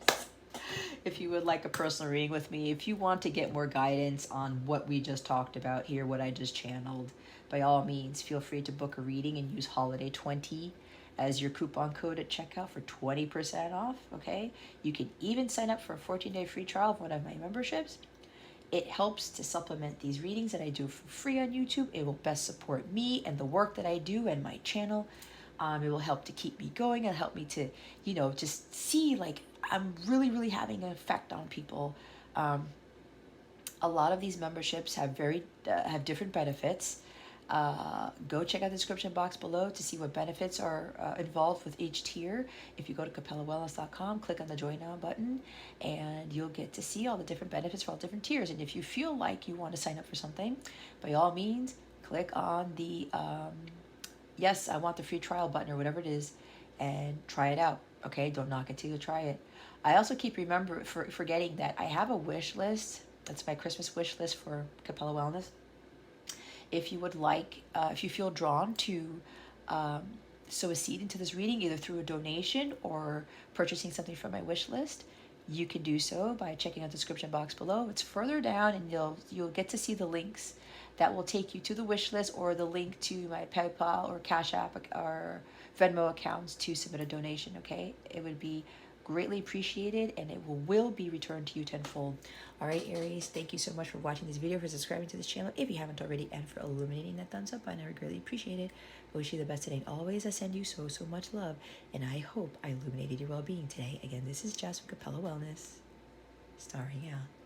If you would like a personal reading with me, if you want to get more guidance on what we just talked about here, what I just channeled, by all means, feel free to book a reading and use holiday20 as your coupon code at checkout for 20% off, okay? You can even sign up for a 14-day free trial of one of my memberships. It helps to supplement these readings that I do for free on YouTube. It will best support me and the work that I do and my channel. It will help to keep me going and help me to, just see, like, I'm really, really having an effect on people. A lot of these memberships have have different benefits. Go check out the description box below to see what benefits are involved with each tier. If you go to capellawellness.com, click on the Join Now button, and you'll get to see all the different benefits for all different tiers. And if you feel like you want to sign up for something, by all means, click on the yes, I want the free trial button or whatever it is, and try it out. Okay, don't knock it till you try it. I also keep forgetting that I have a wish list. That's my Christmas wish list for Capella Wellness. If you would like, if you feel drawn to sow a seed into this reading, either through a donation or purchasing something from my wish list, you can do so by checking out the description box below. It's further down, and you'll get to see the links that will take you to the wish list, or the link to my PayPal or Cash App or Venmo accounts to submit a donation, okay? It would be greatly appreciated, and it will be returned to you tenfold. All right, Aries, thank you so much for watching this video, for subscribing to this channel if you haven't already, and for illuminating that thumbs up. I never greatly appreciate it. I wish you the best today, and always I send you so much love, and I hope I illuminated your well-being today. Again, this is Jess from Capella Wellness, starring out.